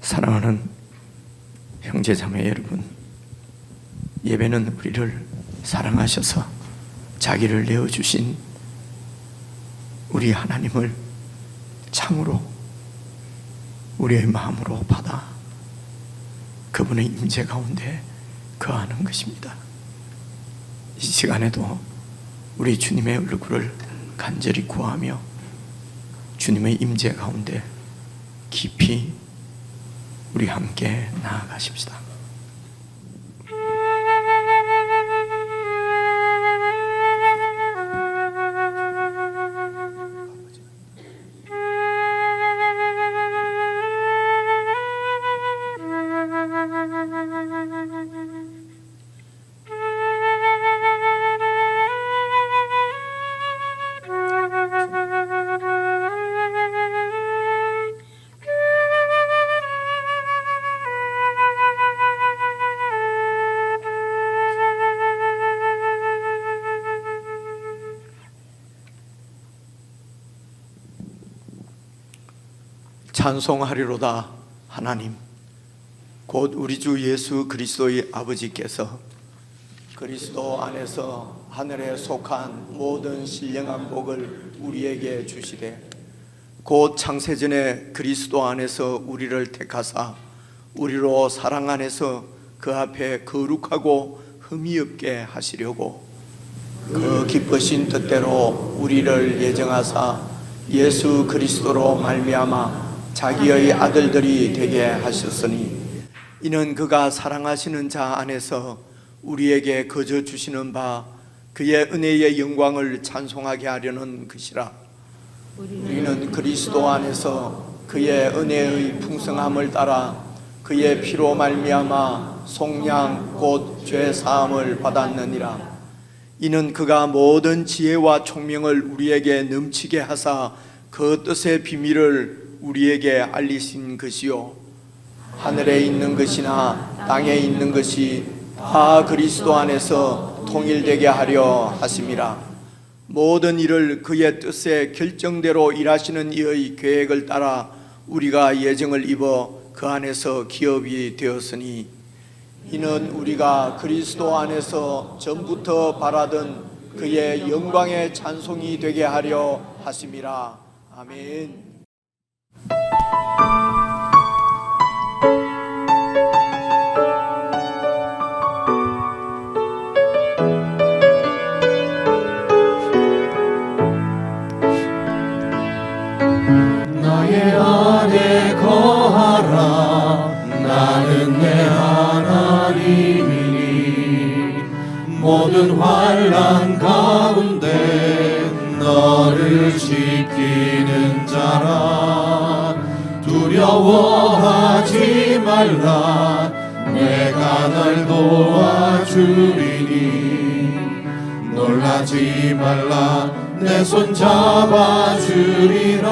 사랑하는 형제자매 여러분, 예배는 우리를 사랑하셔서 자기를 내어주신 우리 하나님을 참으로 우리의 마음으로 받아 그분의 임재 가운데 거하는 것입니다. 이 시간에도 우리 주님의 얼굴을 간절히 구하며 주님의 임재 가운데 깊이 우리 함께 나아가십시다. 찬송하리로다. 하나님 곧 우리 주 예수 그리스도의 아버지께서 그리스도 안에서 하늘에 속한 모든 신령한 복을 우리에게 주시되 곧 창세전에 그리스도 안에서 우리를 택하사 우리로 사랑 안에서 그 앞에 거룩하고 흠이 없게 하시려고 그 기쁘신 뜻대로 우리를 예정하사 예수 그리스도로 말미암아 자기의 아들들이 되게 하셨으니 이는 그가 사랑하시는 자 안에서 우리에게 거저 주시는 바 그의 은혜의 영광을 찬송하게 하려는 것이라. 우리는 그리스도 안에서 그의 은혜의 풍성함을 따라 그의 피로 말미암아 속량 곧 죄 사함을 받았느니라. 이는 그가 모든 지혜와 총명을 우리에게 넘치게 하사 그 뜻의 비밀을 우리에게 알리신 것이요 하늘에 있는 것이나 땅에 있는 것이 다 그리스도 안에서 통일되게 하려 하심이라. 모든 일을 그의 뜻의 결정대로 일하시는 이의 계획을 따라 우리가 예정을 입어 그 안에서 기업이 되었으니 이는 우리가 그리스도 안에서 전부터 바라던 그의 영광의 찬송이 되게 하려 하심이라. 아멘. 나의 안에 거하라. 나는 내 하나님이니 모든 환난 가운데 너를 지키는 자라. 두려워하지 말라. 내가 널 도와주리니 놀라지 말라. 내 손 잡아주리라.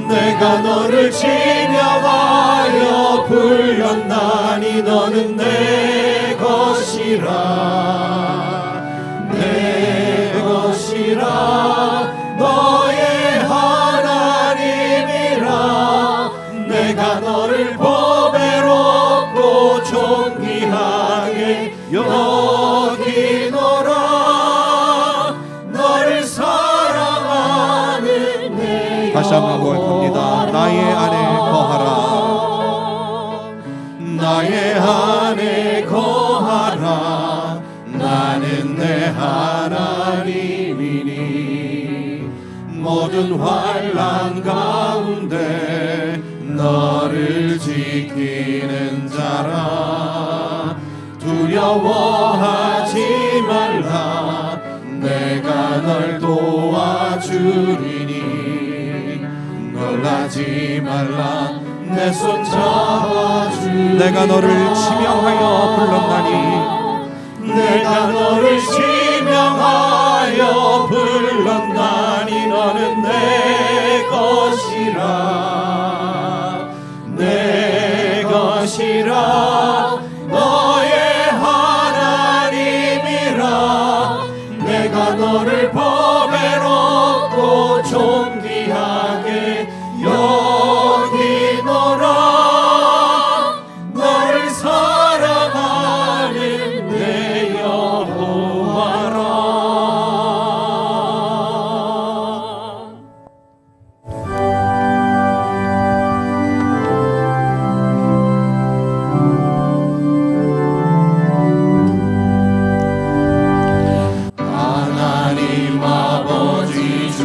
내가 너를 지명하여 불렀나니 너는 내 것이라. 내 것이라. 너의 하나님이라. 내가 너를 보배롭고 존귀하게 여기노라. 다시 한번 고백합니다. 나의 안에 거하라. 나의 안에 거하라. 나는 내 하나님이니 모든 환난 가운데 너를 지키는 자라. 두려워하지 말라. 내가 널 도와주리니 놀라지 말라. 내 손 잡아주리라. 내가 너를 지명하여 불렀나니 내가 너를 지명하여 불렀나니 너는 내 것이라. 내 것이라. 너의 하나님이라. 내가 너를 보배롭고 존귀하게 여기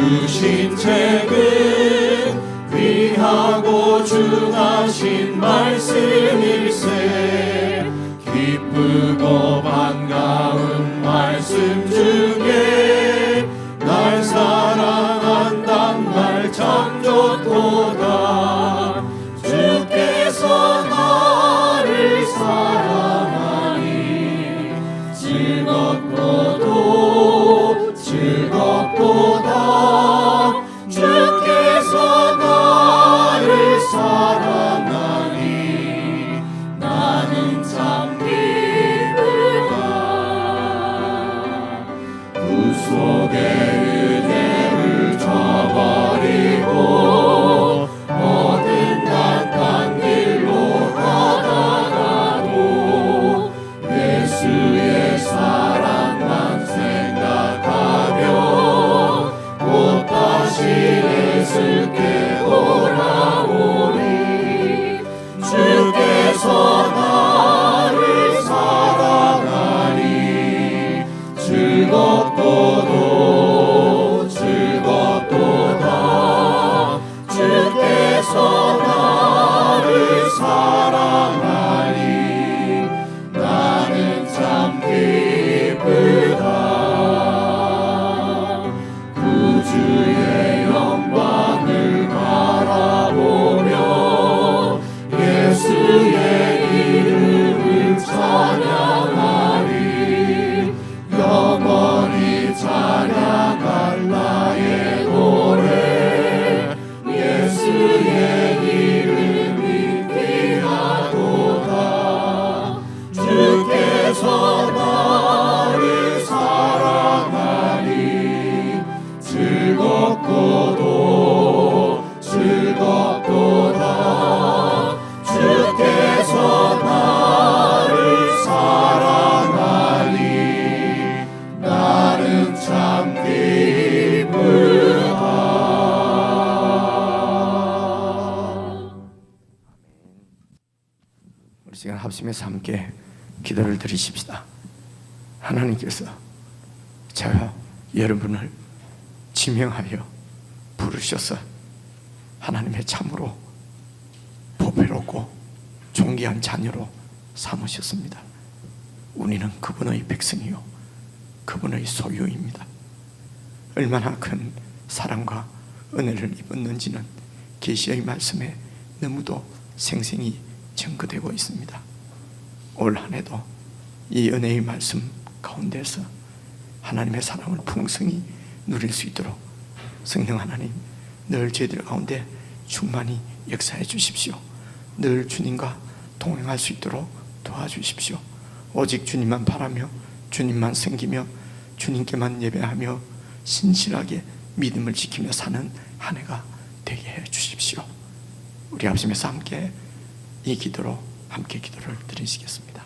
주신 책은 귀하고 중하신 말씀일세. 기쁘고 반가운 말씀 중에 날 사랑한단 말 참 좋도다. 주께서 나를 사랑하니 즐겁고도 즐겁도다. 주께서 나를 사랑하니 나는 참 기쁘다. 구속의 은혜를 저버리고 모든 낙한 길로 가다가도 예수의 사랑만 생각하며 곧 다시 예수께 돌아오리. 주께서 나를 사랑하니 즐겁고도 즐겁도다. 주께서 나를 사랑하니 나는 참 기쁘다. 구주의 영광을 바라보며 예수의 이름을 찬양하리. 영원히 찬양할 나의 노래. 예수의 이름이 귀하도다. 주께서 나를 사랑하니 즐겁고도 즐겁도다. 주께서 나를 사랑하니 나는 참 기쁘다. 우리 시간 합심해서 함께 기도를 드리십시다. 하나님께서 저와 여러분을 지명하여 부르셔서 하나님의 참으로 보배롭고 존귀한 자녀로 삼으셨습니다. 우리는 그분의 백성이요 그분의 소유입니다. 얼마나 큰 사랑과 은혜를 입었는지는 계시의 말씀에 너무도 생생히 증거되고 있습니다. 올 한 해도 이 은혜의 말씀 가운데서 하나님의 사랑을 풍성히 누릴 수 있도록 성령 하나님 늘 저희들 가운데 충만히 역사해 주십시오. 늘 주님과 동행할 수 있도록 도와주십시오. 오직 주님만 바라며 주님만 섬기며 주님께만 예배하며 신실하게 믿음을 지키며 사는 한 해가 되게 해 주십시오. 우리 합심해서 함께 이 기도로 함께 기도를 드리시겠습니다.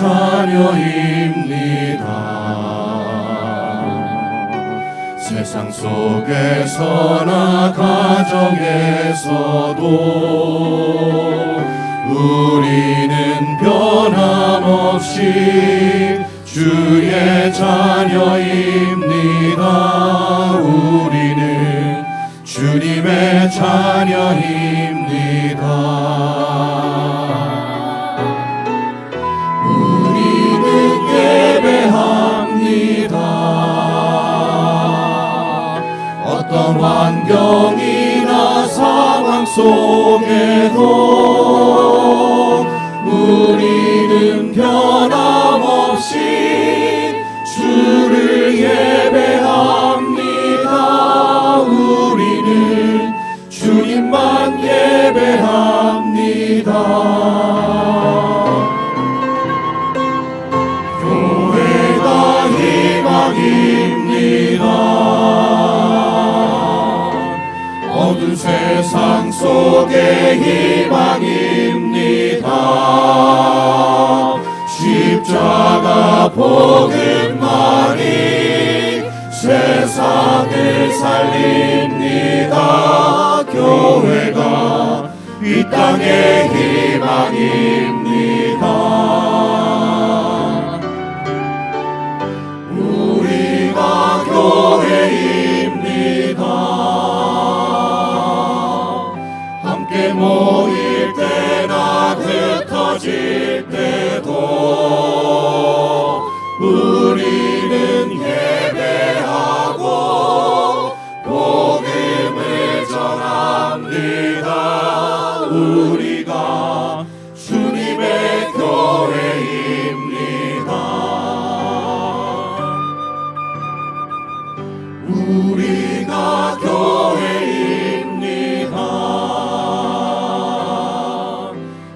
자녀입니다. 세상 속에서나 가정에서도 우리는 변함없이 주의 자녀입니다. 우리는 주님의 자녀입니다. 우리는 예배합니다. 어떤 환경이나 상황 속에도 우리는 변함없이 주를 예배합니다. 우리는 주님만 예배합니다. 교회가 희망입니다. 어두운 세상 속의 희망입니다. 십자가 복음만이 세상을 살립니다. 교회가 이 땅의 희망입니다. 우리가 교회입니다. 함께 모일 때나 흩어질 때도 우리는 예배하고 복음을 전합니다. 우리가 주님의 교회입니다. 우리가 교회입니다.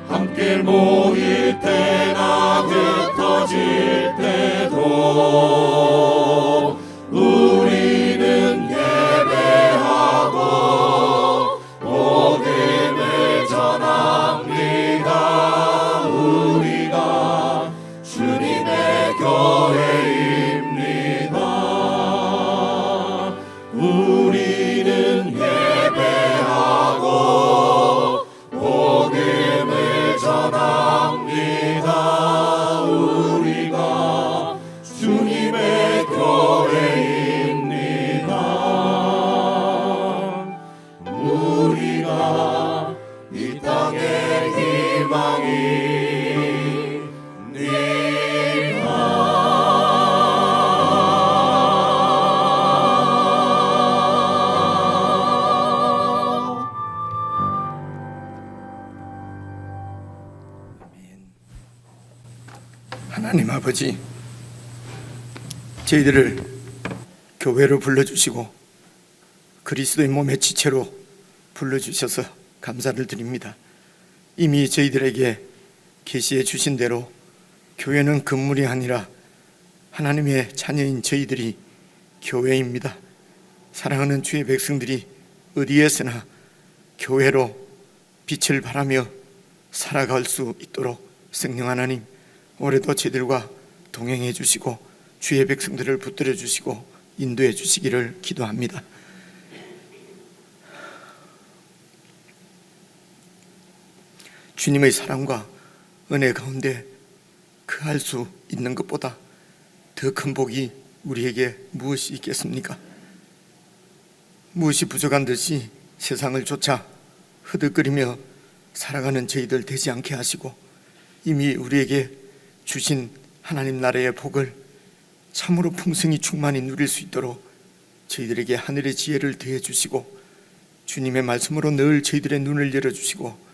함께 모일 때나 흩어질 때도 우리는 예배하고 복음을 전합니다. 우리가 주님의 교회입니다. 우리는 예배하고 복음을 전합니다. 우리가 주님의 교회입니다. 우리가 이 땅의 희망입니다. 하나님 아버지, 저희들을 교회로 불러주시고 그리스도의 몸의 지체로 불러주셔서 감사를 드립니다. 이미 저희들에게 계시해 주신 대로 교회는 건물이 아니라 하나님의 자녀인 저희들이 교회입니다. 사랑하는 주의 백성들이 어디에서나 교회로 빛을 발하며 살아갈 수 있도록 성령 하나님, 올해도 저희들과 동행해 주시고 주의 백성들을 붙들어 주시고 인도해 주시기를 기도합니다. 주님의 사랑과 은혜 가운데 그할 수 있는 것보다 더 큰 복이 우리에게 무엇이 있겠습니까? 무엇이 부족한 듯이 세상을 쫓아 흐득거리며 살아가는 저희들 되지 않게 하시고 이미 우리에게 주신 하나님 나라의 복을 참으로 풍성히 충만히 누릴 수 있도록 저희들에게 하늘의 지혜를 더해 주시고 주님의 말씀으로 늘 저희들의 눈을 열어주시고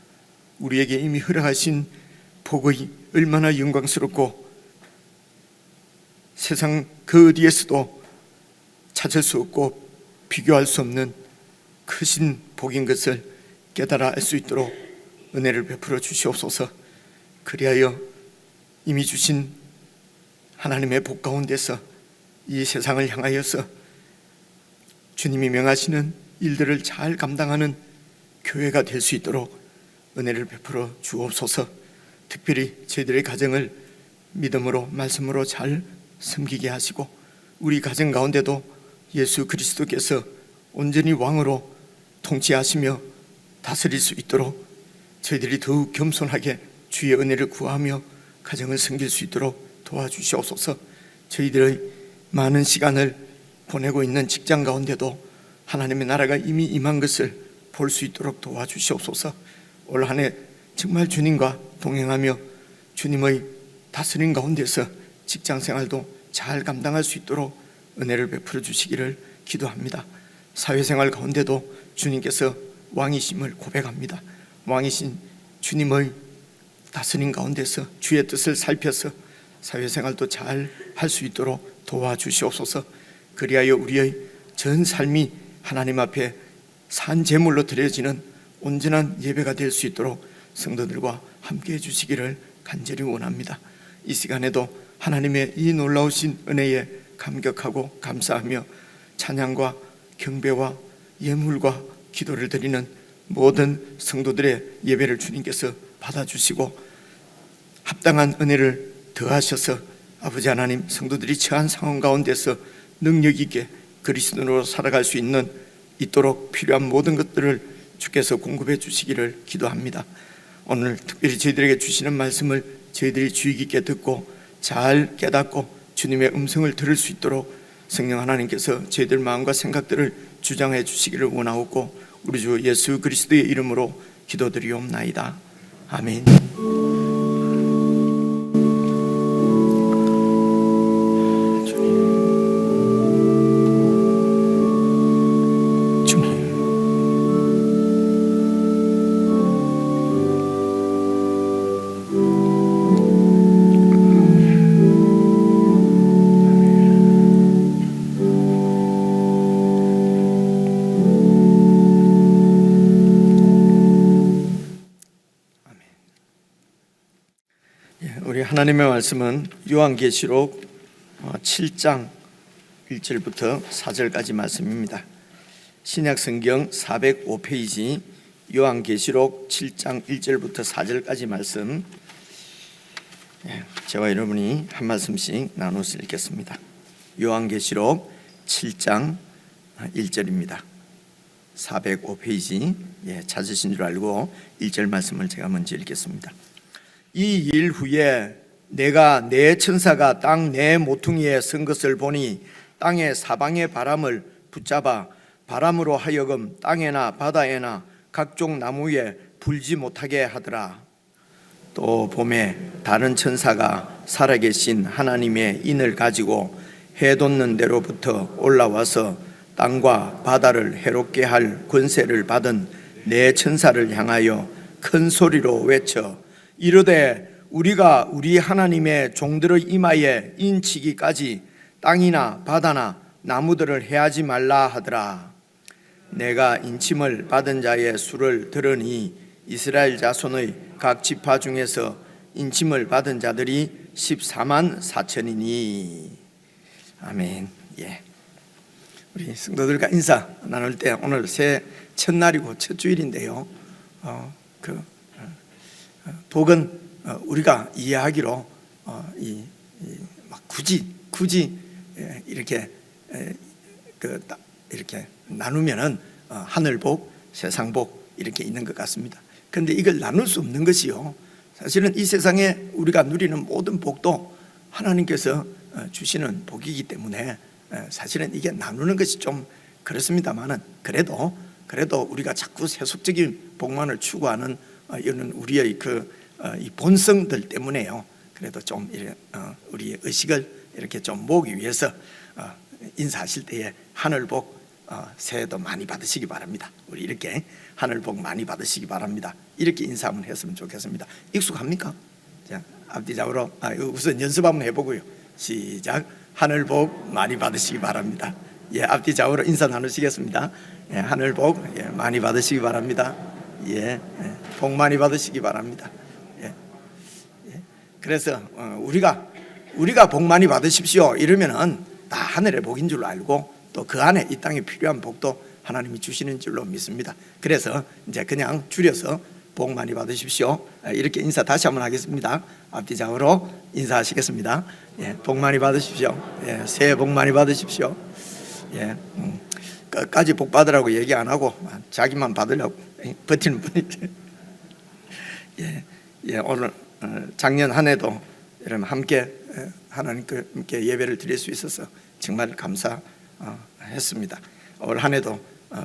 우리에게 이미 허락하신 복의 얼마나 영광스럽고 세상 그 어디에서도 찾을 수 없고 비교할 수 없는 크신 복인 것을 깨달아 알 수 있도록 은혜를 베풀어 주시옵소서. 그리하여 이미 주신 하나님의 복 가운데서 이 세상을 향하여서 주님이 명하시는 일들을 잘 감당하는 교회가 될 수 있도록 은혜를 베풀어 주옵소서. 특별히 저희들의 가정을 믿음으로 말씀으로 잘 섬기게 하시고 우리 가정 가운데도 예수 그리스도께서 온전히 왕으로 통치하시며 다스릴 수 있도록 저희들이 더욱 겸손하게 주의 은혜를 구하며 가정을 섬길 수 있도록 도와주시옵소서. 저희들의 많은 시간을 보내고 있는 직장 가운데도 하나님의 나라가 이미 임한 것을 볼 수 있도록 도와주시옵소서. 올 한 해 정말 주님과 동행하며 주님의 다스림 가운데서 직장 생활도 잘 감당할 수 있도록 은혜를 베풀어 주시기를 기도합니다. 사회생활 가운데도 주님께서 왕이심을 고백합니다. 왕이신 주님의 다스림 가운데서 주의 뜻을 살펴서 사회생활도 잘 할 수 있도록 도와주시옵소서. 그리하여 우리의 전 삶이 하나님 앞에 산 제물로 드려지는 온전한 예배가 될 수 있도록 성도들과 함께 해주시기를 간절히 원합니다. 이 시간에도 하나님의 이 놀라우신 은혜에 감격하고 감사하며 찬양과 경배와 예물과 기도를 드리는 모든 성도들의 예배를 주님께서 받아주시고 합당한 은혜를 더하셔서 아버지 하나님, 성도들이 처한 상황 가운데서 능력 있게 그리스도로 살아갈 수 있도록 필요한 모든 것들을 주께서 공급해 주시기를 기도합니다. 오늘 특별히 저희들에게 주시는 말씀을 저희들이 주의 깊게 듣고 잘 깨닫고 주님의 음성을 들을 수 있도록 성령 하나님께서 저희들 마음과 생각들을 주장해 주시기를 원하옵고 우리 주 예수 그리스도의 이름으로 기도드리옵나이다. 아멘. 우리 하나님의 말씀은 요한계시록 7장 1절부터 4절까지 말씀입니다. 신약성경 405페이지 요한계시록 7장 1절부터 4절까지 말씀, 저와 여러분이 한 말씀씩 나눠서 읽겠습니다. 요한계시록 7장 1절입니다. 405페이지 찾으신 줄 알고 1절 말씀을 제가 먼저 읽겠습니다. 이 일 후에 내가 내 천사가 땅 내 모퉁이에 선 것을 보니 땅의 사방의 바람을 붙잡아 바람으로 하여금 땅에나 바다에나 각종 나무에 불지 못하게 하더라. 또 봄에 다른 천사가 살아계신 하나님의 인을 가지고 해 돋는 데로부터 올라와서 땅과 바다를 해롭게 할 권세를 받은 내 천사를 향하여 큰 소리로 외쳐 이르되 우리가 우리 하나님의 종들의 이마에 인치기까지 땅이나 바다나 나무들을 해하지 말라 하더라. 내가 인침을 받은 자의 수를 들으니 이스라엘 자손의 각 지파 중에서 인침을 받은 자들이 14만 4천이니. 아멘. 우리 성도들과 인사 나눌 때 오늘 새 첫날이고 첫 주일인데요. 복은 우리가 이해하기로 굳이 이렇게 이렇게 나누면은 하늘복, 세상복 이렇게 있는 것 같습니다. 그런데 이걸 나눌 수 없는 것이요. 사실은 이 세상에 우리가 누리는 모든 복도 하나님께서 주시는 복이기 때문에 사실은 이게 나누는 것이 좀 그렇습니다만은 그래도 우리가 자꾸 세속적인 복만을 추구하는 이런 우리의 이 본성들 때문에요. 그래도 좀 우리의 의식을 이렇게 좀 모으기 위해서 인사하실 때에 하늘복 새해도 많이 받으시기 바랍니다. 우리 이렇게 하늘복 많이 받으시기 바랍니다. 이렇게 인사 한번 했으면 좋겠습니다. 익숙합니까? 자, 앞뒤 좌우로 우선 연습 한번 해보고요. 시작. 하늘복 많이 받으시기 바랍니다. 앞뒤 좌우로 인사 나누시겠습니다. 하늘복 많이 받으시기 바랍니다. 복 많이 받으시기 바랍니다. 그래서 우리가 복 많이 받으십시오 이러면은 다 하늘의 복인 줄 알고 또 그 안에 이 땅에 필요한 복도 하나님이 주시는 줄로 믿습니다. 그래서 이제 그냥 줄여서 복 많이 받으십시오. 이렇게 인사 다시 한번 하겠습니다. 앞뒤장으로 인사하시겠습니다. 예, 복 많이 받으십시오. 예, 새해 복 많이 받으십시오. 예, 끝까지 복 받으라고 얘기 안 하고 자기만 받으려고 버티는 분이죠. 예, 오늘 작년 한 해도 여러분 함께 하나님께 예배를 드릴 수 있어서 정말 감사했습니다. 올 한 해도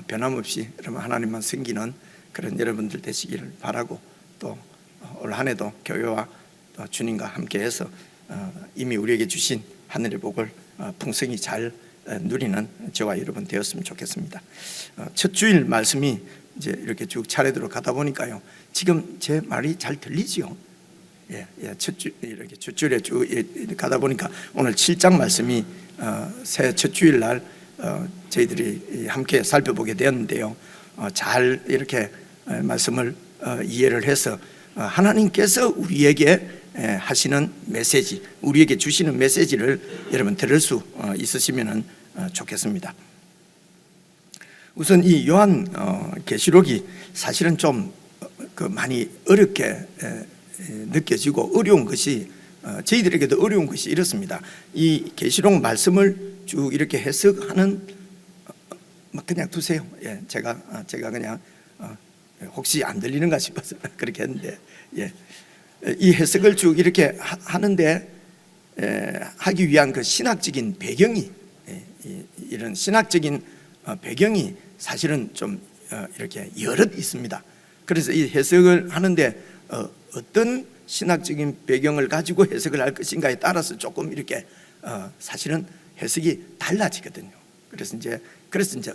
변함없이 여러분 하나님만 섬기는 그런 여러분들 되시기를 바라고, 또 올 한 해도 교회와 또 주님과 함께해서 이미 우리에게 주신 하늘의 복을 풍성히 잘 누리는 저와 여러분 되었으면 좋겠습니다. 첫 주일 말씀이 이제 이렇게 쭉 차례대로 가다 보니까요, 지금 제 말이 잘 들리지요? 예, 이렇게 첫 주일에 쭉 가다 보니까 오늘 7장 말씀이 새해 첫 주일 날 저희들이 함께 살펴보게 되었는데요, 잘 이렇게 말씀을 이해를 해서 하나님께서 우리에게 하시는 메시지, 우리에게 주시는 메시지를 여러분 들을 수 있으시면 좋겠습니다. 우선 이 요한 계시록이 사실은 좀 많이 어렵게 느껴지고 어려운 것이, 저희들에게도 어려운 것이 이렇습니다. 이 계시록 말씀을 쭉 이렇게 해석하는, 그냥 두세요. 예, 제가 그냥 혹시 안 들리는가 싶어서 그렇게 했는데, 예, 이 해석을 쭉 이렇게 하는데 하기 위한 그 신학적인 배경이, 이런 신학적인 배경이 사실은 좀 이렇게 여럿 있습니다. 그래서 이 해석을 하는데 어떤 신학적인 배경을 가지고 해석을 할 것인가에 따라서 조금 이렇게 사실은 해석이 달라지거든요. 그래서 이제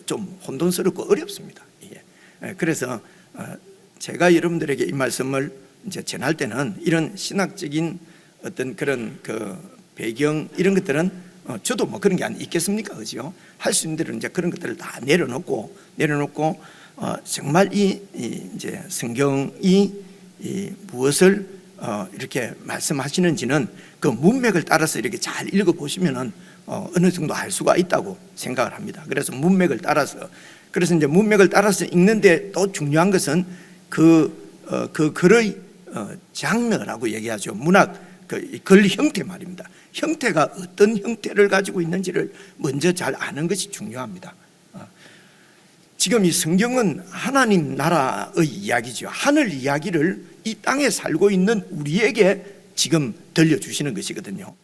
좀 혼돈스럽고 어렵습니다. 그래서 제가 여러분들에게 이 말씀을 이제 전할 때는 이런 신학적인 어떤 그런 그 배경, 이런 것들은 저도 뭐 그런 게 안 있겠습니까, 그죠? 할 수 있는 대로 이제 그런 것들을 다 내려놓고 정말 이제 성경이 무엇을 이렇게 말씀하시는지는 그 문맥을 따라서 이렇게 잘 읽어 보시면은 어느 정도 알 수가 있다고 생각을 합니다. 그래서 문맥을 따라서 읽는데 또 중요한 것은 그 글의 장르라고 얘기하죠. 문학 글 형태 말입니다. 형태가 어떤 형태를 가지고 있는지를 먼저 잘 아는 것이 중요합니다. 지금 이 성경은 하나님 나라의 이야기죠. 하늘 이야기를 이 땅에 살고 있는 우리에게 지금 들려주시는 것이거든요.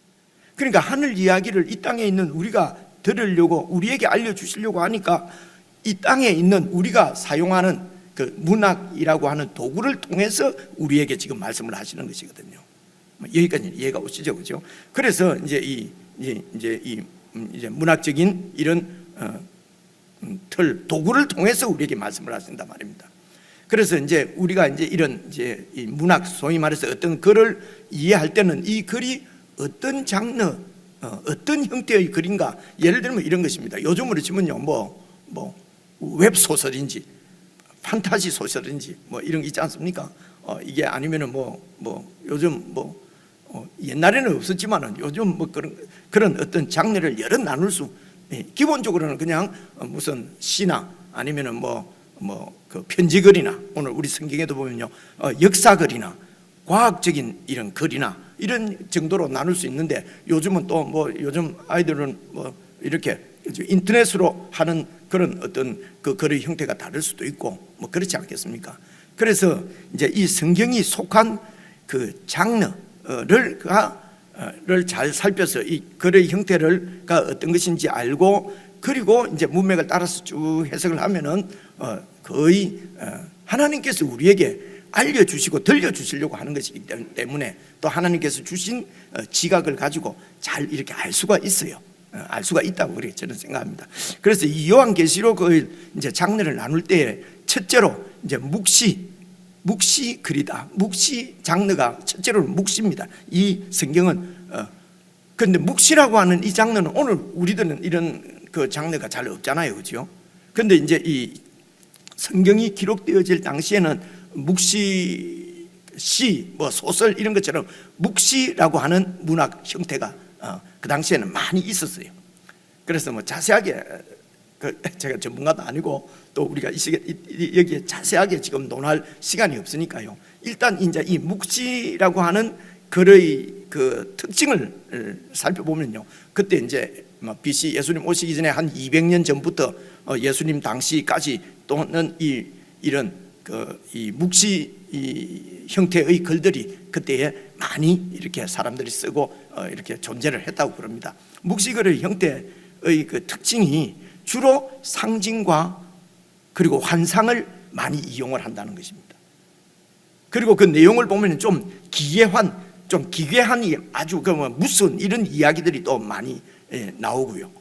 그러니까 하늘 이야기를 이 땅에 있는 우리가 들으려고, 우리에게 알려주시려고 하니까 이 땅에 있는 우리가 사용하는 그 문학이라고 하는 도구를 통해서 우리에게 지금 말씀을 하시는 것이거든요. 여기까지 이해가 오시죠, 그죠? 그래서 이제 이제 문학적인 이런 도구를 통해서 우리에게 말씀을 하신단 말입니다. 그래서 이제 우리가 이제 이런 이제 이 문학, 소위 말해서 어떤 글을 이해할 때는 이 글이 어떤 장르, 어떤 형태의 글인가, 예를 들면 이런 것입니다. 요즘으로 치면요, 뭐 웹소설인지 판타지 소설인지 뭐 이런 게 있지 않습니까? 이게 아니면은 뭐 요즘 옛날에는 없었지만은 요즘 뭐 그런 어떤 장르를 여러 나눌 수, 기본적으로는 그냥 무슨 시나 아니면은 그 편지글이나, 오늘 우리 성경에도 보면요, 역사글이나 과학적인 이런 글이나 이런 정도로 나눌 수 있는데, 요즘은 또 요즘 아이들은 이렇게 인터넷으로 하는 그런 어떤 그 글의 형태가 다를 수도 있고 뭐 그렇지 않겠습니까? 그래서 이제 이 성경이 속한 그 장르를 잘 살펴서 이 글의 형태가 어떤 것인지 알고, 그리고 이제 문맥을 따라서 쭉 해석을 하면은 거의 하나님께서 우리에게 알려주시고 들려주시려고 하는 것이기 때문에, 또 하나님께서 주신 지각을 가지고 잘 이렇게 알 수가 있어요. 알 수가 있다고 그렇게 저는 생각합니다. 그래서 이 요한계시록의 이제 장르를 나눌 때 첫째로 이제 묵시 글이다. 묵시 장르가 첫째로는 묵시입니다. 이 성경은 그런데 묵시라고 하는 이 장르는 오늘 우리들은 이런 그 장르가 잘 없잖아요, 그렇죠? 그런데 이제 이 성경이 기록되어질 당시에는 묵시, 시, 소설 이런 것처럼 묵시라고 하는 문학 형태가 그 당시에는 많이 있었어요. 그래서 자세하게 제가 전문가도 아니고 또 우리가 여기에 자세하게 지금 논할 시간이 없으니까요. 일단 이제 이 묵시라고 하는 글의 그 특징을 살펴보면요. 그때 이제 BC 예수님 오시기 전에 한 200년 전부터 예수님 당시까지 또는 이런 이 묵시 이 형태의 글들이 그때에 많이 이렇게 사람들이 쓰고 이렇게 존재를 했다고 그럽니다. 묵시글의 형태의 그 특징이 주로 상징과 그리고 환상을 많이 이용을 한다는 것입니다. 그리고 그 내용을 보면 좀 기괴한 아주 무슨 이런 이야기들이 또 많이 나오고요.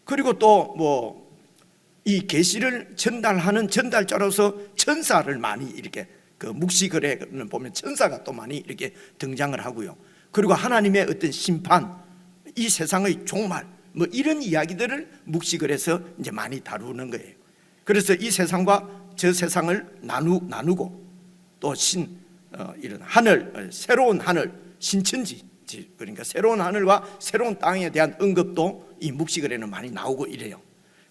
그리고 또 이 계시를 전달하는 전달자로서 천사를 많이 이렇게 그 묵시글에는 보면 천사가 또 많이 이렇게 등장을 하고요. 그리고 하나님의 어떤 심판, 이 세상의 종말, 이런 이야기들을 묵시글에서 이제 많이 다루는 거예요. 그래서 이 세상과 저 세상을 나누고 또 이런 하늘, 새로운 하늘, 신천지, 그러니까 새로운 하늘과 새로운 땅에 대한 언급도 이 묵시글에는 많이 나오고 이래요.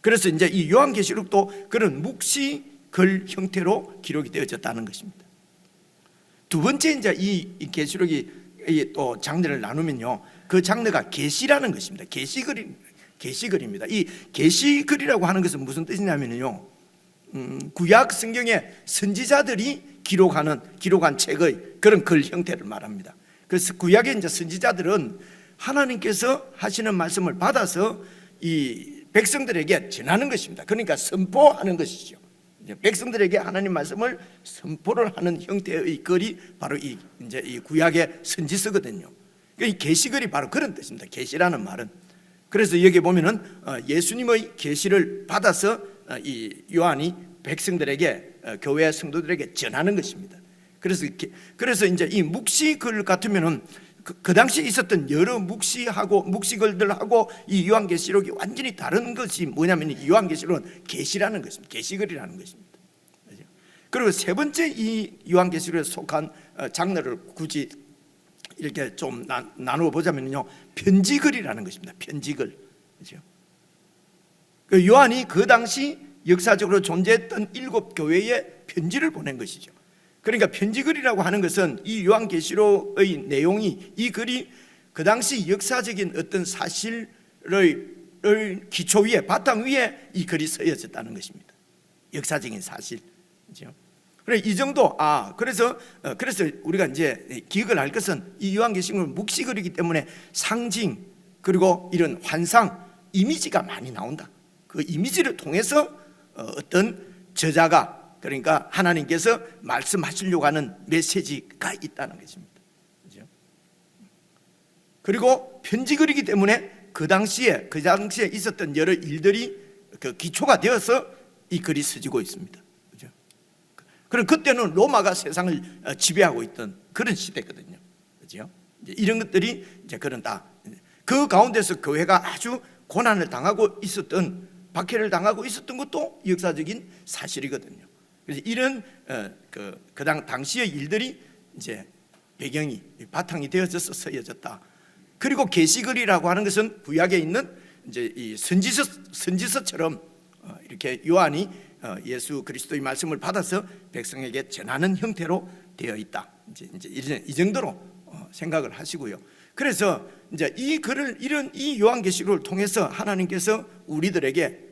그래서 이제 이 요한계시록도 그런 묵시글 형태로 기록이 되어졌다는 것입니다. 두 번째 이제 이 계시록이 또 장르를 나누면요, 그 장르가 계시라는 것입니다. 계시글입니다. 이 계시글이라고 하는 것은 무슨 뜻이냐면요, 구약 성경의 선지자들이 기록한 책의 그런 글 형태를 말합니다. 그래서 구약의 이제 선지자들은 하나님께서 하시는 말씀을 받아서 이 백성들에게 전하는 것입니다. 그러니까 선포하는 것이죠. 백성들에게 하나님 말씀을 선포를 하는 형태의 글이 바로 이 구약의 선지서거든요. 이 계시글이 바로 그런 뜻입니다. 계시라는 말은. 그래서 여기 보면은 예수님의 계시를 받아서 이 요한이 백성들에게, 교회 성도들에게 전하는 것입니다. 그래서 이제 이 묵시글 같으면은 그 당시에 있었던 여러 묵시글들하고 이 요한계시록이 완전히 다른 것이 뭐냐면, 이 요한계시록은 계시라는 것입니다. 계시글이라는 것입니다. 그리고 세 번째 이 요한계시록에 속한 장르를 굳이 이렇게 좀 나누어 보자면요, 편지글이라는 것입니다. 편지글. 그렇죠? 요한이 그 당시 역사적으로 존재했던 7 교회에 편지를 보낸 것이죠. 그러니까 편지글이라고 하는 것은 이 요한계시록의 내용이, 이 글이 그 당시 역사적인 어떤 사실의 기초 위에, 바탕 위에 이 글이 쓰여졌다는 것입니다. 역사적인 사실. 그렇죠? 그래, 이 정도. 그래서 우리가 이제 기억을 할 것은 이 요한계시록은 묵시글이기 때문에 상징, 그리고 이런 환상, 이미지가 많이 나온다. 그 이미지를 통해서 어떤 저자가, 그러니까 하나님께서 말씀하시려고 하는 메시지가 있다는 것입니다. 그렇죠? 그리고 편지글이기 때문에 그 당시에 있었던 여러 일들이 그 기초가 되어서 이 글이 쓰지고 있습니다. 그렇죠? 그럼 그때는 로마가 세상을 지배하고 있던 그런 시대거든요. 그렇죠? 이런 것들이 이제 그런 그 가운데서 교회가 아주 고난을 당하고 있었던, 박해를 당하고 있었던 것도 역사적인 사실이거든요. 그래서 이런 그 당시의 일들이 이제 배경이, 바탕이 되어져서 쓰여졌다. 그리고 계시글이라고 하는 것은 구약에 있는 이제 이 선지서처럼 이렇게 요한이 예수 그리스도의 말씀을 받아서 백성에게 전하는 형태로 되어 있다. 이제 이 정도로 생각을 하시고요. 그래서 이제 이 글을, 이 요한계시록을 통해서 하나님께서 우리들에게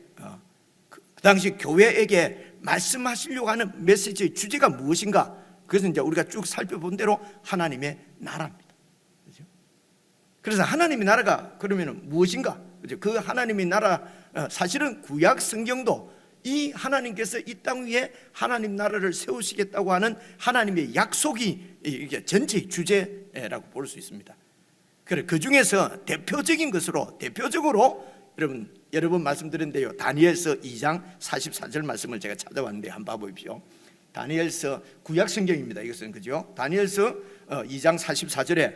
그 당시 교회에게 말씀하시려고 하는 메시지의 주제가 무엇인가? 그것은 이제 우리가 쭉 살펴본 대로 하나님의 나라입니다. 그렇죠? 그래서 하나님의 나라가 그러면 무엇인가? 그렇죠? 그 하나님의 나라, 사실은 구약 성경도 이 하나님께서 이 땅 위에 하나님 나라를 세우시겠다고 하는 하나님의 약속이 이게 전체의 주제라고 볼 수 있습니다. 그래, 그 중에서 대표적으로 여러 번 말씀드렸는데요, 다니엘서 2장 44절 말씀을 제가 찾아왔는데 한번 봐보십시오. 다니엘서 구약 성경입니다. 이것은, 그죠? 다니엘서 2장 44절에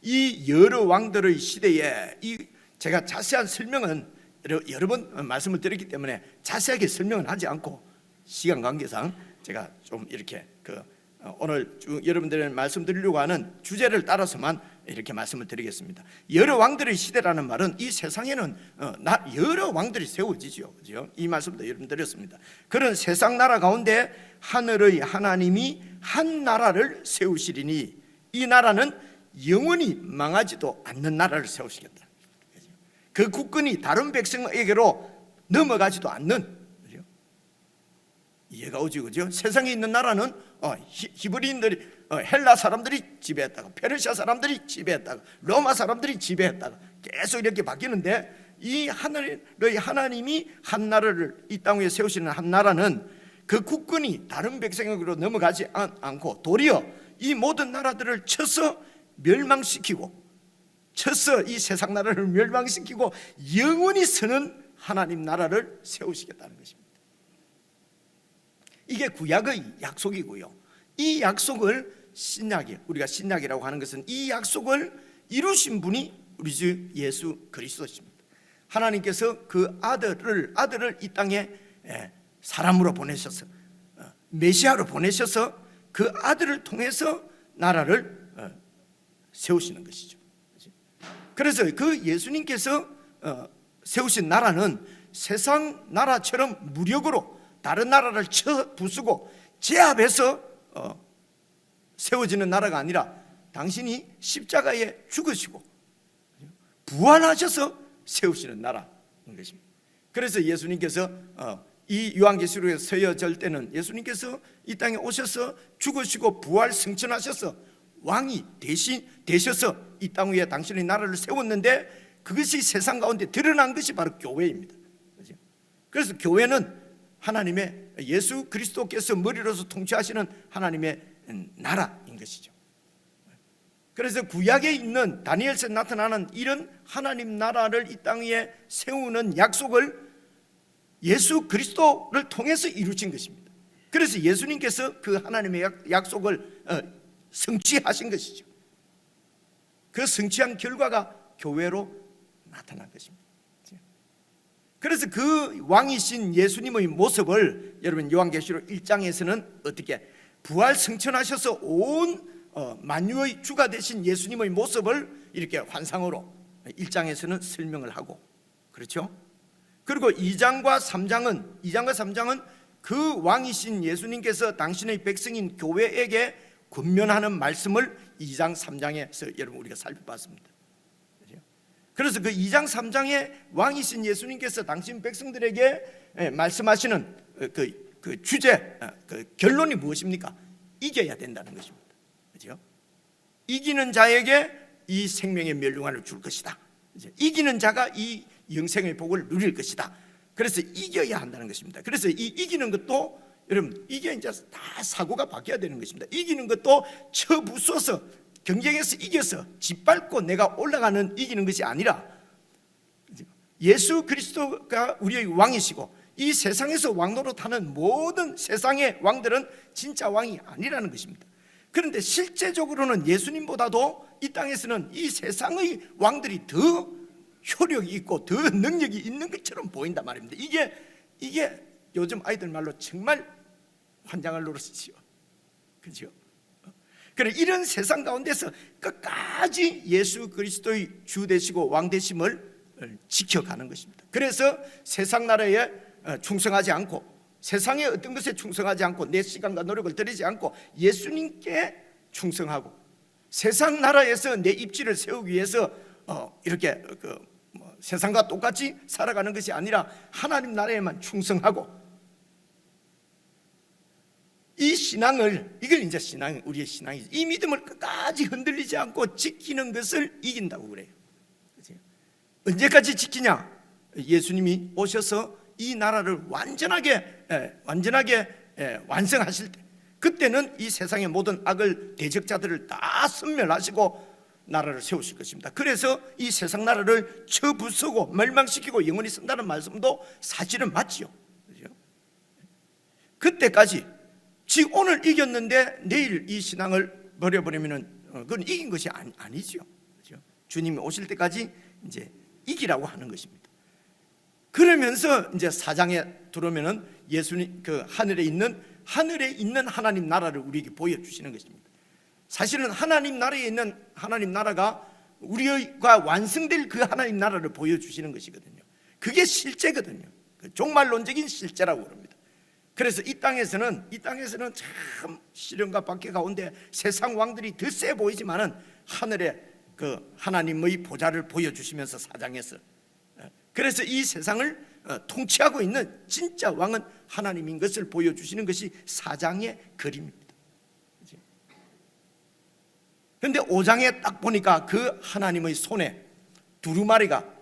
이 여러 왕들의 시대에, 제가 자세한 설명은 여러 번 말씀을 드렸기 때문에 자세하게 설명은 하지 않고 시간 관계상 제가 좀 이렇게 오늘 쭉 여러분들에게 말씀드리려고 하는 주제를 따라서만 이렇게 말씀을 드리겠습니다. 여러 왕들의 시대라는 말은 이 세상에는 여러 왕들이 세워지죠. 그죠? 이 말씀도 여러분 드렸습니다. 그런 세상 나라 가운데 하늘의 하나님이 한 나라를 세우시리니 이 나라는 영원히 망하지도 않는 나라를 세우시겠다. 그 국권이 다른 백성에게로 넘어가지도 않는, 그죠? 이해가 오지, 그죠? 세상에 있는 나라는 히브리인들이 헬라 사람들이 지배했다가 페르시아 사람들이 지배했다가 로마 사람들이 지배했다가 계속 이렇게 바뀌는데 이 하늘의 하나님이 한 나라를 이 땅 위에 세우시는 한 나라는 그 국권이 다른 백성에게로 넘어가지 않고 도리어 이 모든 나라들을 쳐서 멸망시키고 쳐서 이 세상 나라를 멸망시키고 영원히 서는 하나님 나라를 세우시겠다는 것입니다. 이게 구약의 약속이고요. 이 약속을 신약이, 우리가 신약이라고 하는 것은 이 약속을 이루신 분이 우리 주 예수 그리스도십니다. 하나님께서 그 아들을 이 땅에 사람으로 보내셔서 메시아로 보내셔서 그 아들을 통해서 나라를 세우시는 것이죠. 그래서 그 예수님께서 세우신 나라는 세상 나라처럼 무력으로 다른 나라를 쳐 부수고 제압해서 세워지는 나라가 아니라 당신이 십자가에 죽으시고 부활하셔서 세우시는 나라인 것입니다. 그래서 예수님께서 이 요한계시록에 서여질 때는 예수님께서 이 땅에 오셔서 죽으시고 부활 승천하셔서 왕이 되셔서 이 땅 위에 당신의 나라를 세웠는데 그것이 세상 가운데 드러난 것이 바로 교회입니다. 그래서 교회는 하나님의 예수 그리스도께서 머리로서 통치하시는 하나님의 나라인 것이죠. 그래서 구약에 있는 다니엘서에 나타나는 이런 하나님 나라를 이 땅 위에 세우는 약속을 예수 그리스도를 통해서 이루신 것입니다. 그래서 예수님께서 그 하나님의 약속을 성취하신 것이죠. 그 성취한 결과가 교회로 나타난 것입니다. 그래서 그 왕이신 예수님의 모습을 여러분 요한계시록 1장에서는 어떻게 부활 승천하셔서 온 만유의 주가 되신 예수님의 모습을 이렇게 환상으로 1장에서는 설명을 하고, 그렇죠? 그리고 2장과 3장은 그 왕이신 예수님께서 당신의 백성인 교회에게 권면하는 말씀을 2장 3장에서 여러분 우리가 살펴봤습니다. 그래서 그 2장 3장에 왕이신 예수님께서 당신 백성들에게 말씀하시는 그 주제, 그 결론이 무엇입니까? 이겨야 된다는 것입니다. 그렇죠? 이기는 자에게 이 생명의 멸류관을 줄 것이다. 그렇죠? 이기는 자가 이 영생의 복을 누릴 것이다. 그래서 이겨야 한다는 것입니다. 그래서 이 이기는 것도 여러분 이게 이제 다 사고가 바뀌어야 되는 것입니다. 이기는 것도 쳐부숴서 경쟁에서 이겨서 짓밟고 내가 올라가는 이기는 것이 아니라 예수 그리스도가 우리의 왕이시고 이 세상에서 왕노릇하는 모든 세상의 왕들은 진짜 왕이 아니라는 것입니다. 그런데 실제적으로는 예수님보다도 이 땅에서는 이 세상의 왕들이 더 효력이 있고 더 능력이 있는 것처럼 보인단 말입니다. 이게 요즘 아이들 말로 정말 환장할 노릇이지요. 그렇죠? 그래 이런 세상 가운데서 끝까지 예수 그리스도의 주 되시고 왕 되심을 지켜가는 것입니다. 그래서 세상 나라에 충성하지 않고 세상의 어떤 것에 충성하지 않고 내 시간과 노력을 들이지 않고 예수님께 충성하고 세상 나라에서 내 입지를 세우기 위해서 이렇게 세상과 똑같이 살아가는 것이 아니라 하나님 나라에만 충성하고 이 신앙을 이걸 이제 우리의 신앙이죠. 이 믿음을 끝까지 흔들리지 않고 지키는 것을 이긴다고 그래요. 언제까지 지키냐? 예수님이 오셔서 이 나라를 완전하게 완성하실 때 그때는 이 세상의 모든 악을 대적자들을 다 섬멸하시고 나라를 세우실 것입니다. 그래서 이 세상 나라를 쳐부수고 멸망시키고 영원히 쓴다는 말씀도 사실은 맞지요. 그때까지 지금 오늘 이겼는데 내일 이 신앙을 버려버리면 그건 이긴 것이 아니죠. 주님이 오실 때까지 이제 이기라고 하는 것입니다. 그러면서 이제 4장에 들어오면은 예수님 그 하늘에 있는 하나님 나라를 우리에게 보여주시는 것입니다. 사실은 하나님 나라에 있는 하나님 나라가 우리가 완성될 그 하나님 나라를 보여주시는 것이거든요. 그게 실제거든요. 종말론적인 실제라고 그럽니다. 그래서 이 땅에서는 참 시련과 박해 가운데 세상 왕들이 더 세 보이지만은 하늘에 그 하나님의 보좌를 보여주시면서 사장에서, 그래서 이 세상을 통치하고 있는 진짜 왕은 하나님인 것을 보여주시는 것이 사장의 그림입니다. 그런데 5장에 딱 보니까 그 하나님의 손에 두루마리가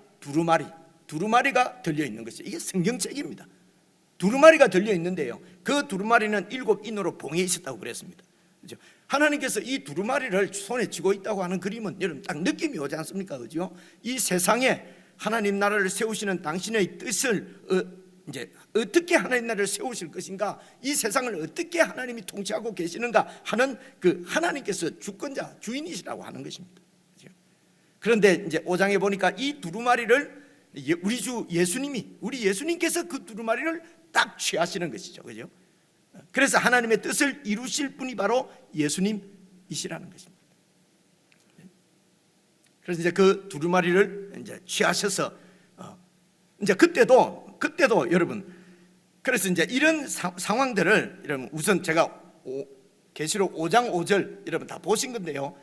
들려 있는 것이, 이게 성경책입니다. 두루마리가 들려 있는데요, 그 두루마리는 7인으로 봉해 있었다고 그랬습니다. 그렇죠? 하나님께서 이 두루마리를 손에 쥐고 있다고 하는 그림은 여러분 딱 느낌이 오지 않습니까? 그죠? 이 세상에 하나님 나라를 세우시는 당신의 뜻을 이제 어떻게 하나님 나라를 세우실 것인가, 이 세상을 어떻게 하나님이 통치하고 계시는가 하는 그 하나님께서 주권자, 주인이시라고 하는 것입니다. 그렇죠? 그런데 이제 5장에 보니까 이 두루마리를 우리 주 예수님께서 그 두루마리를 딱 취하시는 것이죠. 그죠? 그래서 하나님의 뜻을 이루실 분이 바로 예수님이시라는 것입니다. 그래서 이제 그 두루마리를 이제 취하셔서 이제 그때도 여러분, 그래서 이제 이런 상황들을 여러분 우선 제가 계시록 5장 5절 여러분 다 보신 건데요,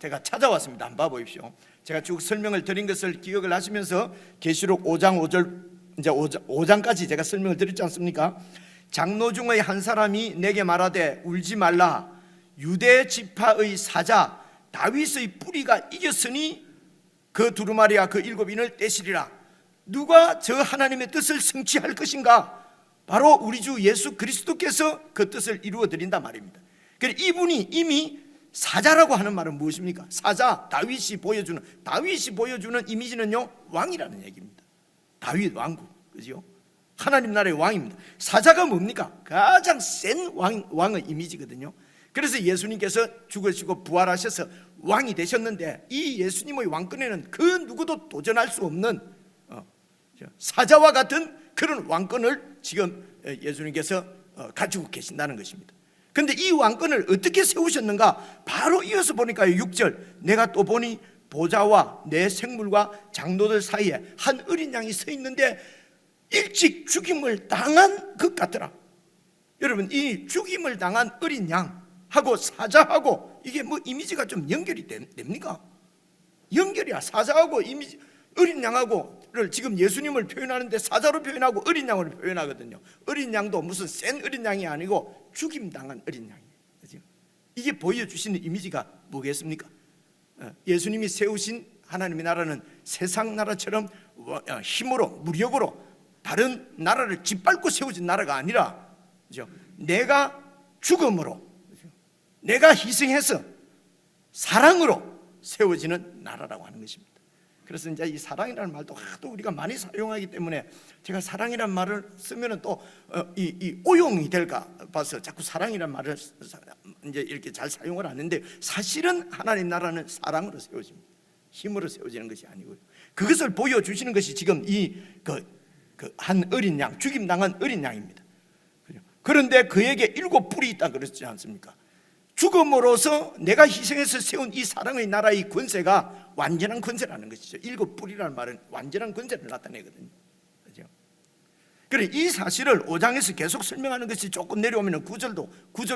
제가 찾아왔습니다. 한번 봐보십시오. 제가 쭉 설명을 드린 것을 기억을 하시면서 계시록 5장 5절 이제 5장까지 제가 설명을 드렸지 않습니까? 장로 중의 한 사람이 내게 말하되 울지 말라, 유대 지파의 사자 다윗의 뿌리가 이겼으니 그 두루마리와 그 7인을 떼시리라. 누가 저 하나님의 뜻을 성취할 것인가? 바로 우리 주 예수 그리스도께서 그 뜻을 이루어 드린단 말입니다. 그래서 이분이 이미 사자라고 하는 말은 무엇입니까? 사자, 다윗이 보여주는 이미지는요, 왕이라는 얘기입니다. 다윗 왕국, 그죠? 하나님 나라의 왕입니다. 사자가 뭡니까? 가장 센 왕의 이미지거든요. 그래서 예수님께서 죽으시고 부활하셔서 왕이 되셨는데, 이 예수님의 왕권에는 그 누구도 도전할 수 없는 사자와 같은 그런 왕권을 지금 예수님께서 가지고 계신다는 것입니다. 그런데 이 왕권을 어떻게 세우셨는가? 바로 이어서 보니까 6절, 내가 또 보니 보좌와 내 생물과 장로들 사이에 한 어린 양이 서 있는데 일찍 죽임을 당한 것 같더라. 여러분, 이 죽임을 당한 어린 양하고 사자하고 이게 뭐 이미지가 좀 연결이 됩니까? 연결이야. 사자하고 이미지, 어린 양하고를 지금 예수님을 표현하는데 사자로 표현하고 어린 양으로 표현하거든요. 어린 양도 무슨 센 어린 양이 아니고 죽임당한 어린 양이에요. 그렇죠? 이게 보여주시는 이미지가 뭐겠습니까? 예수님이 세우신 하나님의 나라는 세상 나라처럼 힘으로, 무력으로 다른 나라를 짓밟고 세워진 나라가 아니라, 그렇죠? 내가 죽음으로, 그렇죠? 내가 희생해서 사랑으로 세워지는 나라라고 하는 것입니다. 그래서 이제 이 사랑이라는 말도 하도 우리가 많이 사용하기 때문에 제가 사랑이라는 말을 쓰면은 또 이 오용이 될까 봐서 자꾸 사랑이라는 말을 이제 이렇게 잘 사용을 하는데, 사실은 하나님 나라는 사랑으로 세워집니다. 힘으로 세워지는 것이 아니고요. 그것을 보여주시는 것이 지금 이 한 어린 양, 죽임당한 어린 양입니다. 그런데 그에게 7뿔이 있다 그랬지 않습니까? 죽음으로써 내가 희생해서 세운 이 사랑의 나라의 권세가 완전한 권세라는 것이죠. 7뿔이라는 말은 완전한 권세를 나타내거든요. 그렇죠? 그래, 이 사실을 5장에서 계속 설명하는 것이 조금 내려오면 9절도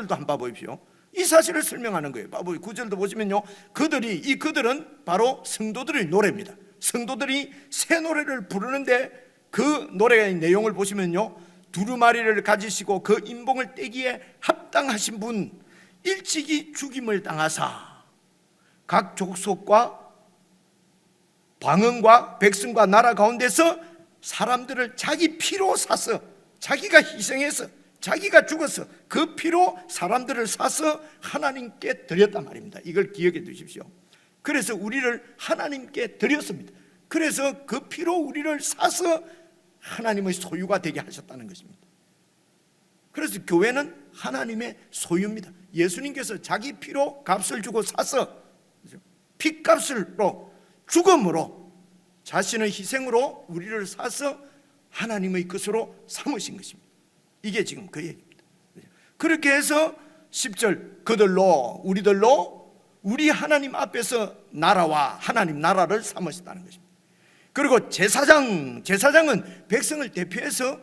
한번 봐보십시오. 이 사실을 설명하는 거예요. 9절도 보시면요, 그들은 바로 성도들의 노래입니다. 성도들이 새 노래를 부르는데 그 노래의 내용을 보시면요, 두루마리를 가지시고 그 인봉을 떼기에 합당하신 분, 일찍이 죽임을 당하사 각 족속과 방언과 백성과 나라 가운데서 사람들을 자기 피로 사서, 자기가 희생해서, 자기가 죽어서 그 피로 사람들을 사서 하나님께 드렸단 말입니다. 이걸 기억해 두십시오. 그래서 우리를 하나님께 드렸습니다. 그래서 그 피로 우리를 사서 하나님의 소유가 되게 하셨다는 것입니다. 그래서 교회는 하나님의 소유입니다. 예수님께서 자기 피로 값을 주고 사서, 피값으로, 죽음으로, 자신의 희생으로 우리를 사서 하나님의 것으로 삼으신 것입니다. 이게 지금 그 얘기입니다. 그렇게 해서 10절, 우리들로 우리 하나님 앞에서 나라와 하나님 나라를 삼으셨다는 것입니다. 그리고 제사장은 백성을 대표해서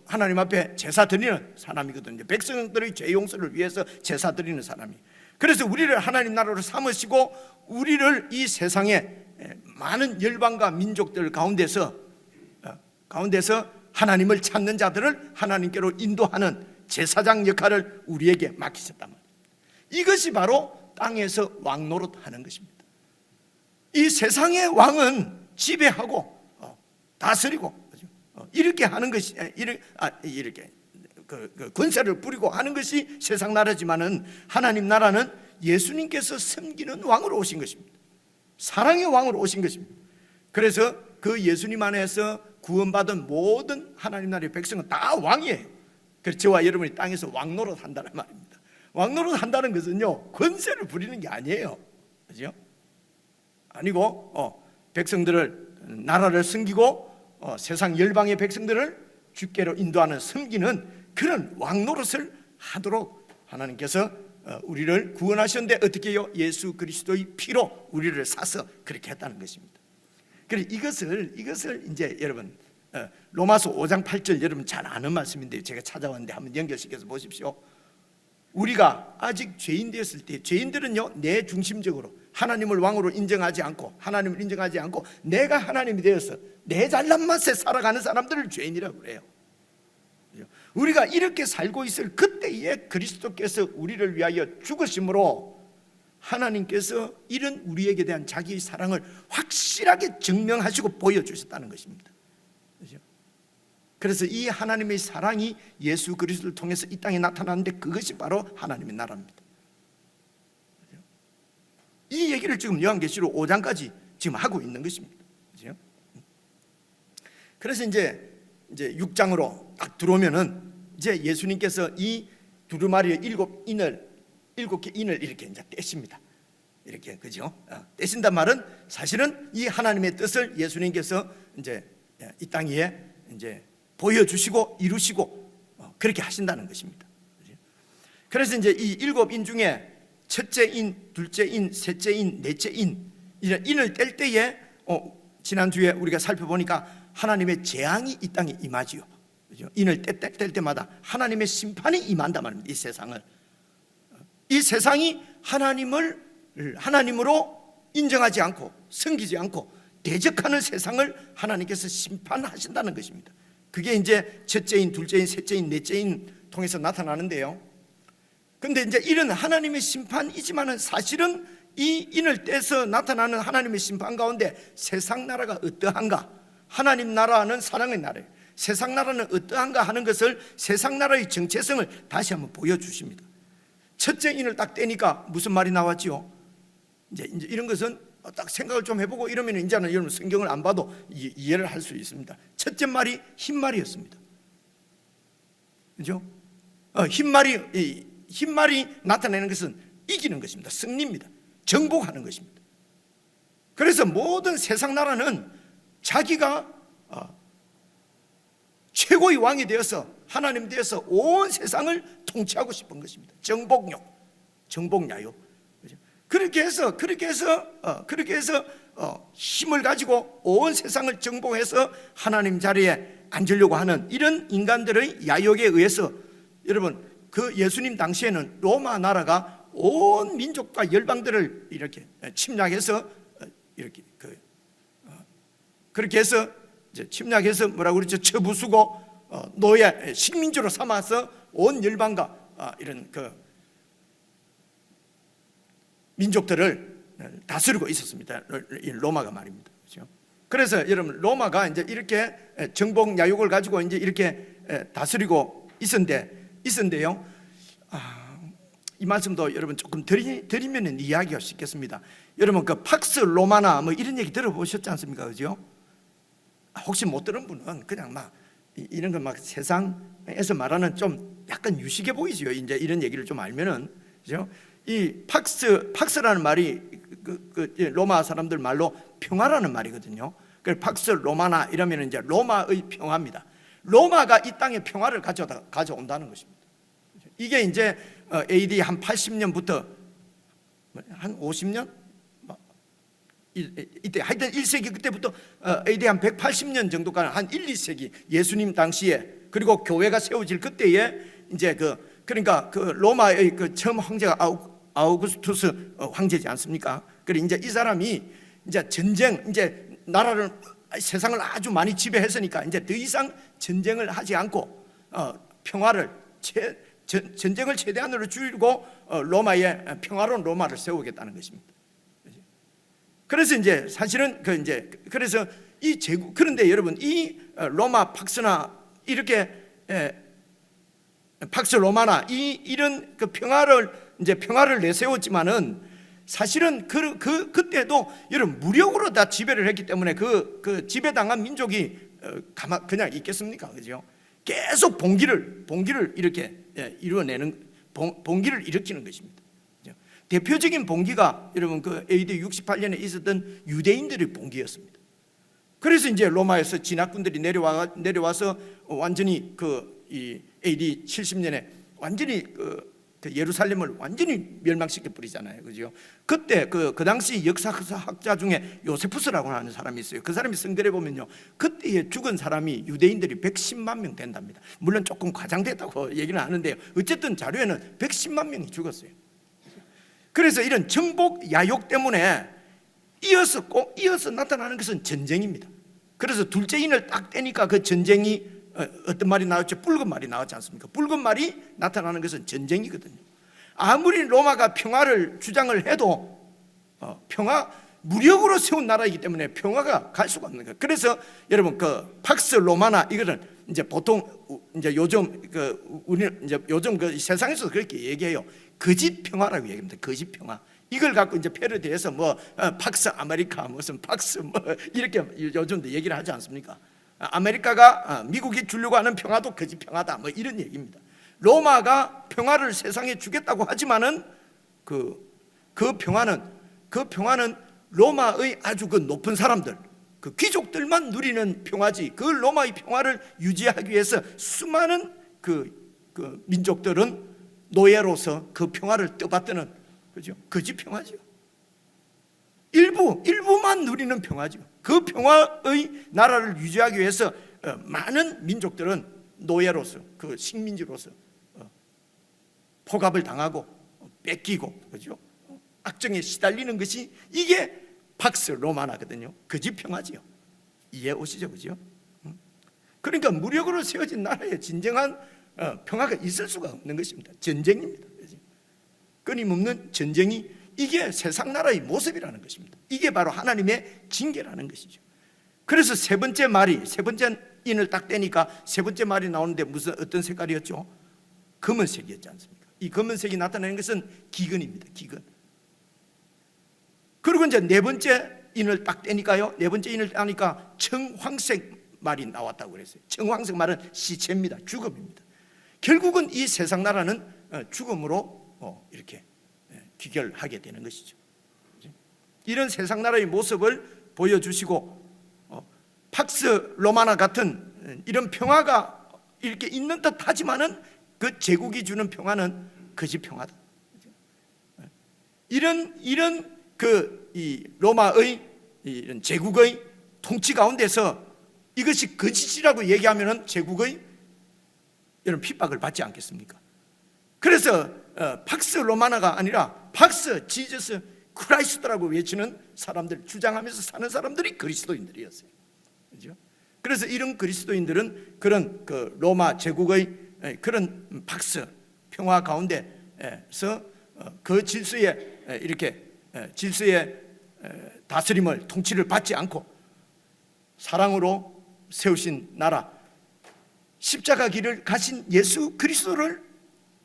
하나님 앞에 제사 드리는 사람이거든요. 백성들의 죄 용서를 위해서 제사 드리는 사람이. 그래서 우리를 하나님 나라로 삼으시고 우리를 이 세상에 많은 열방과 민족들 가운데서 하나님을 찾는 자들을 하나님께로 인도하는 제사장 역할을 우리에게 맡기셨단 말이에요. 이것이 바로 땅에서 왕 노릇하는 것입니다. 이 세상의 왕은 지배하고 다스리고 이렇게 하는 것이 이렇게 권세를 부리고 하는 것이 세상 나라지만은 하나님 나라는 예수님께서 섬기는 왕으로 오신 것입니다. 사랑의 왕으로 오신 것입니다. 그래서 그 예수님 안에서 구원받은 모든 하나님 나라의 백성은 다 왕이에요. 그래서 저와 여러분이 땅에서 왕 노릇 한다는 말입니다. 왕 노릇 한다는 것은요, 권세를 부리는 게 아니에요. 그죠? 아니고 백성들을 나라를 섬기고 세상 열방의 백성들을 주께로 인도하는 섬기는 그런 왕 노릇을 하도록 하나님께서 우리를 구원하셨는데 어떻게 해요? 예수 그리스도의 피로 우리를 사서 그렇게 했다는 것입니다. 그래서 이것을 이제 여러분 로마서 5장 8절 여러분 잘 아는 말씀인데요. 제가 찾아왔는데 한번 연결시켜서 보십시오. 우리가 아직 죄인 되었을 때, 죄인들은요 내 중심적으로 하나님을 왕으로 인정하지 않고 내가 하나님이 되어서 내 잘난 맛에 살아가는 사람들을 죄인이라고 그래요. 우리가 이렇게 살고 있을 그때에 그리스도께서 우리를 위하여 죽으심으로 하나님께서 이런 우리에게 대한 자기의 사랑을 확실하게 증명하시고 보여주셨다는 것입니다. 그래서 이 하나님의 사랑이 예수 그리스도를 통해서 이 땅에 나타나는데 그것이 바로 하나님의 나라입니다. 이 얘기를 지금 요한계시록 5장까지 지금 하고 있는 것입니다. 그래서 이제 6장으로 딱 들어오면은 이제 예수님께서 이 두루마리의 7개 인을 이렇게 이제 떼십니다. 이렇게, 그죠? 떼신단 말은 사실은 이 하나님의 뜻을 예수님께서 이제 이 땅 위에 이제 보여주시고 이루시고 그렇게 하신다는 것입니다. 그래서 이제 이 7인 중에 첫째 인, 둘째 인, 셋째 인, 넷째 인, 이런 인을 뗄 때에 지난주에 우리가 살펴보니까 하나님의 재앙이 이 땅에 임하지요. 그죠? 인을 뗄 때마다 하나님의 심판이 임한단 말입니다. 이 세상을. 이 세상이 하나님으로 인정하지 않고 섬기지 않고 대적하는 세상을 하나님께서 심판하신다는 것입니다. 그게 이제 첫째인, 둘째인, 셋째인, 넷째인 통해서 나타나는데요. 그런데 이제 이런 하나님의 심판이지만은 사실은 이 인을 떼서 나타나는 하나님의 심판 가운데 세상 나라가 어떠한가? 하나님 나라는 사랑의 나라예요. 세상 나라는 어떠한가 하는 것을 세상 나라의 정체성을 다시 한번 보여주십니다. 첫째 인을 딱 떼니까 무슨 말이 나왔지요? 이제 이런 것은 딱 생각을 좀 해보고 이러면 이제는 여러분 성경을 안 봐도 이해를 할 수 있습니다. 첫째 말이 흰말이었습니다. 그죠? 흰말이 나타내는 것은 이기는 것입니다. 승리입니다. 정복하는 것입니다. 그래서 모든 세상 나라는 자기가 최고의 왕이 되어서 하나님 되어서 온 세상을 통치하고 싶은 것입니다. 정복야요. 그렇게 해서 힘을 가지고 온 세상을 정복해서 하나님 자리에 앉으려고 하는 이런 인간들의 야욕에 의해서 여러분 그 예수님 당시에는 로마 나라가 온 민족과 열방들을 이렇게 침략해서 그렇게 해서 이제 침략해서 뭐라고 그러죠? 처부수고 노예 식민지로 삼아서 온 열방과 이런 그 민족들을 다스리고 있었습니다. 로마가 말입니다. 그렇죠? 그래서 여러분 로마가 이제 이렇게 정복 야욕을 가지고 이제 이렇게 다스리고 있었는데요. 이 말씀도 여러분 조금 드리면 이해하기가 쉽겠습니다. 여러분 그 팍스 로마나 뭐 이런 얘기 들어보셨지 않습니까? 그죠? 혹시 못 들은 분은 그냥 막 이런 거 막 세상에서 말하는 좀 약간 유식해 보이죠. 이제 이런 얘기를 좀 알면은, 그죠? 이 팍스라는 말이 로마 사람들 말로 평화라는 말이거든요. 그래서 팍스 로마나 이러면 이제 로마의 평화입니다. 로마가 이 땅에 평화를 가져온다는 것입니다. 이게 이제 AD 한 80년부터 한 50년 이때 하여튼 1세기 그때부터 AD 한 180년 정도까지 한 1, 2세기 예수님 당시에 그리고 교회가 세워질 그때에 이제 그러니까 그 로마의 그 처음 황제가 아우구스투스 황제지 않습니까? 그래 이제 이 사람이 이제 전쟁 이제 나라를 세상을 아주 많이 지배했으니까 이제 더 이상 전쟁을 하지 않고 평화를 전쟁을 최대한으로 줄이고 로마의 평화로운 로마를 세우겠다는 것입니다. 그래서 이제 사실은 그래서 이 제국 그런데 여러분 이 로마 팍스나 이렇게 팍스 로마나 이런 그 평화를 내세웠지만은 사실은 그때도 여러분 무력으로 다 지배를 했기 때문에 그 지배당한 민족이 그냥 있겠습니까? 그죠? 계속 봉기를 이렇게 이루어내는 봉기를 일으키는 것입니다. 대표적인 봉기가 여러분 그 AD 68년에 있었던 유대인들의 봉기였습니다. 그래서 이제 로마에서 진압군들이 내려와서 완전히 이 AD 70년에 완전히 그 예루살렘을 완전히 멸망시켜 버리잖아요, 그죠? 그때 그 당시 역사학자 중에 요세푸스라고 하는 사람이 있어요. 그 사람이 성경에 보면요, 그때에 죽은 사람이 유대인들이 110만 명 된답니다. 물론 조금 과장됐다고 얘기는 하는데요, 어쨌든 자료에는 110만 명이 죽었어요. 그래서 이런 정복 야욕 때문에 이어서 나타나는 것은 전쟁입니다. 그래서 둘째 인을 딱 떼니까 그 전쟁이 어떤 말이 나왔죠? 붉은 말이 나왔지 않습니까? 붉은 말이 나타나는 것은 전쟁이거든요. 아무리 로마가 평화를 주장을 해도 무력으로 세운 나라이기 때문에 평화가 갈 수가 없는 거예요. 그래서 여러분 그 팍스 로마나 이거는 이제 보통 이제 요즘 요즘 그 세상에서 그렇게 얘기해요. 거짓 평화라고 얘기합니다. 거짓 평화. 이걸 갖고 이제 패러디해서 팍스 아메리카 무슨 팍스 이렇게 요즘도 얘기를 하지 않습니까? 아메리카가 미국이 주려고 하는 평화도 거짓 평화다 이런 얘기입니다. 로마가 평화를 세상에 주겠다고 하지만은 그 평화는 로마의 아주 그 높은 사람들, 그 귀족들만 누리는 평화지. 그 로마의 평화를 유지하기 위해서 수많은 그 민족들은 노예로서 그 평화를 떠받드는, 그죠? 거짓 평화죠. 일부만 누리는 평화죠. 그 평화의 나라를 유지하기 위해서 많은 민족들은 노예로서, 그 식민지로서 포갑을 당하고 뺏기고, 그죠? 악정에 시달리는 것이 이게 팍스 로마나거든요. 거짓 평화지요. 이해 오시죠, 그죠? 그러니까 무력으로 세워진 나라에 진정한 평화가 있을 수가 없는 것입니다. 전쟁입니다. 끊임없는 전쟁이 이게 세상 나라의 모습이라는 것입니다. 이게 바로 하나님의 징계라는 것이죠. 그래서 세 번째 인을 딱 떼니까 세 번째 말이 나오는데 어떤 색깔이었죠? 검은색이었지 않습니까? 이 검은색이 나타나는 것은 기근입니다. 기근. 그리고 이제 네 번째 인을 딱 떼니까요, 네 번째 인을 따니까 청황색 말이 나왔다고 그랬어요. 청황색 말은 시체입니다. 죽음입니다. 결국은 이 세상 나라는 죽음으로 이렇게 귀결하게 되는 것이죠. 이런 세상 나라의 모습을 보여주시고 팍스 로마나 같은 이런 평화가 이렇게 있는 듯하지만은 그 제국이 주는 평화는 거짓 평화다. 이런 이 로마의 이런 제국의 통치 가운데서 이것이 거짓이라고 얘기하면은 제국의 이런 핍박을 받지 않겠습니까? 그래서 팍스 로마나가 아니라 팍스 지저스 크라이스트라고 외치는 사람들, 주장하면서 사는 사람들이 그리스도인들이었어요. 그렇죠? 그래서 이런 그리스도인들은 그런 그 로마 제국의 그런 팍스 평화 가운데서 그 질서에 이렇게 질서의 다스림을 통치를 받지 않고 사랑으로 세우신 나라, 십자가 길을 가신 예수 그리스도를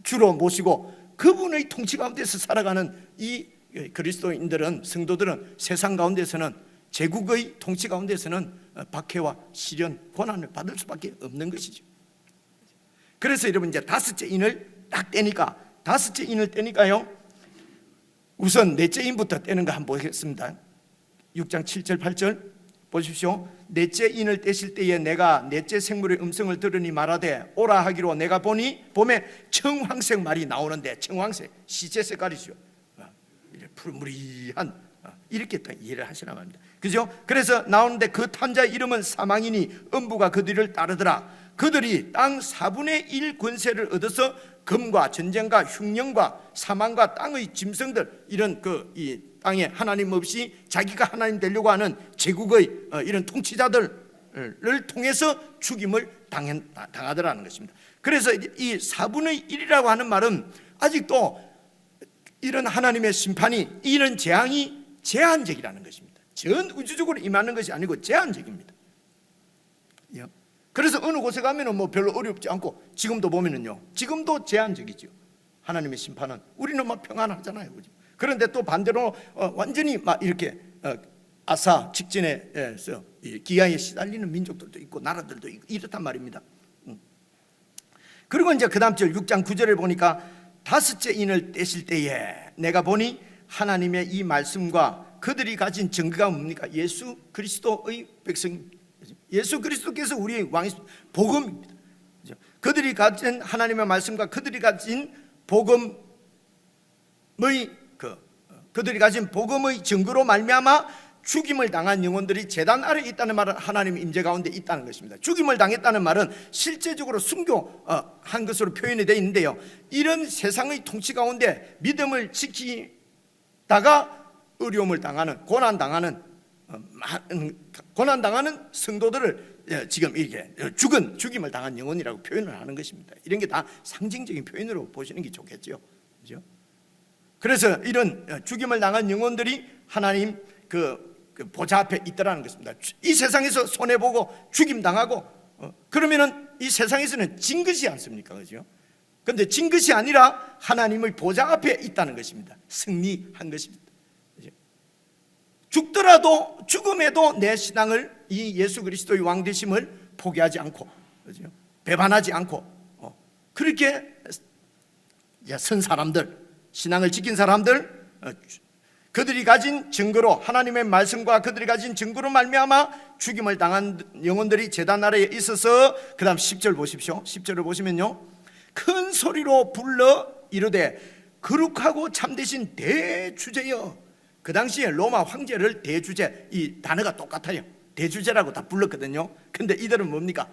주로 모시고 그분의 통치 가운데서 살아가는 이 그리스도인들은, 성도들은 세상 가운데서는, 제국의 통치 가운데서는 박해와 시련, 고난을 받을 수밖에 없는 것이죠. 그래서 여러분 이제 다섯째 인을 딱 떼니까, 다섯째 인을 떼니까요, 우선 넷째 인부터 떼는 거 한번 보겠습니다. 6장 7절 8절 보십시오. 넷째 인을 떼실 때에 내가 넷째 생물의 음성을 들으니 말하되 오라 하기로 내가 보니 봄에 청황색 말이 나오는데, 청황색 시체 색깔이죠. 푸르무리한 이렇게 딱 이해를 하시나 말입니다. 그죠? 그래서 나오는데 그 탄자의 이름은 사망이니 음부가 그들을 따르더라. 그들이 땅 4분의 1 권세를 얻어서 금과 전쟁과 흉령과 사망과 땅의 짐승들, 이런 이 땅에 하나님 없이 자기가 하나님 되려고 하는 제국의 이런 통치자들을 통해서 죽임을 당하더라는 것입니다. 그래서 이 4분의 1이라고 하는 말은 아직도 이런 하나님의 심판이, 이런 재앙이 제한적이라는 것입니다. 전 우주적으로 임하는 것이 아니고 제한적입니다. 그래서 어느 곳에 가면은 뭐 별로 어렵지 않고, 지금도 보면은요, 지금도 제한적이죠. 하나님의 심판은 우리는 막 평안하잖아요, 그죠? 그런데 또 반대로 완전히 막 이렇게 아사 직전에서 기아에 시달리는 민족들도 있고 나라들도 있고 이렇단 말입니다. 그리고 이제 그 다음 절 6장 9절을 보니까 다섯째 인을 떼실 때에 내가 보니 하나님의 이 말씀과 그들이 가진 증거가 뭡니까? 예수 그리스도의 백성입니다. 예수 그리스도께서 우리의 왕이 복음입니다. 그들이 가진 하나님의 말씀과 그들이 가진 복음의 그들이 가진 복음의 증거로 말미암아 죽임을 당한 영혼들이 제단 아래 있다는 말은 하나님의 임재 가운데 있다는 것입니다. 죽임을 당했다는 말은 실제적으로 순교한 것으로 표현이 되어 있는데요, 이런 세상의 통치 가운데 믿음을 지키다가 어려움을 당하는, 고난당하는 성도들을 지금 이렇게 죽임을 당한 영혼이라고 표현을 하는 것입니다. 이런 게 다 상징적인 표현으로 보시는 게 좋겠죠, 그렇죠? 그래서 이런 죽임을 당한 영혼들이 하나님 그 보좌 앞에 있더라는 것입니다. 이 세상에서 손해보고 죽임당하고 그러면은 이 세상에서는 진 것이 않습니까, 그죠? 그런데 진 것이 아니라 하나님의 보좌 앞에 있다는 것입니다. 승리한 것입니다. 그죠? 죽더라도, 죽음에도 내 신앙을, 이 예수 그리스도의 왕 되심을 포기하지 않고, 그죠? 배반하지 않고 그렇게 선 사람들, 신앙을 지킨 사람들, 그들이 가진 증거로, 하나님의 말씀과 그들이 가진 증거로 말미암아 죽임을 당한 영혼들이 제단 아래에 있어서, 그 다음 10절 보십시오. 10절을 보시면요, 큰 소리로 불러 이르되 거룩하고 참되신 대주제여. 그 당시에 로마 황제를 대주제, 이 단어가 똑같아요. 대주제라고 다 불렀거든요. 근데 이들은 뭡니까?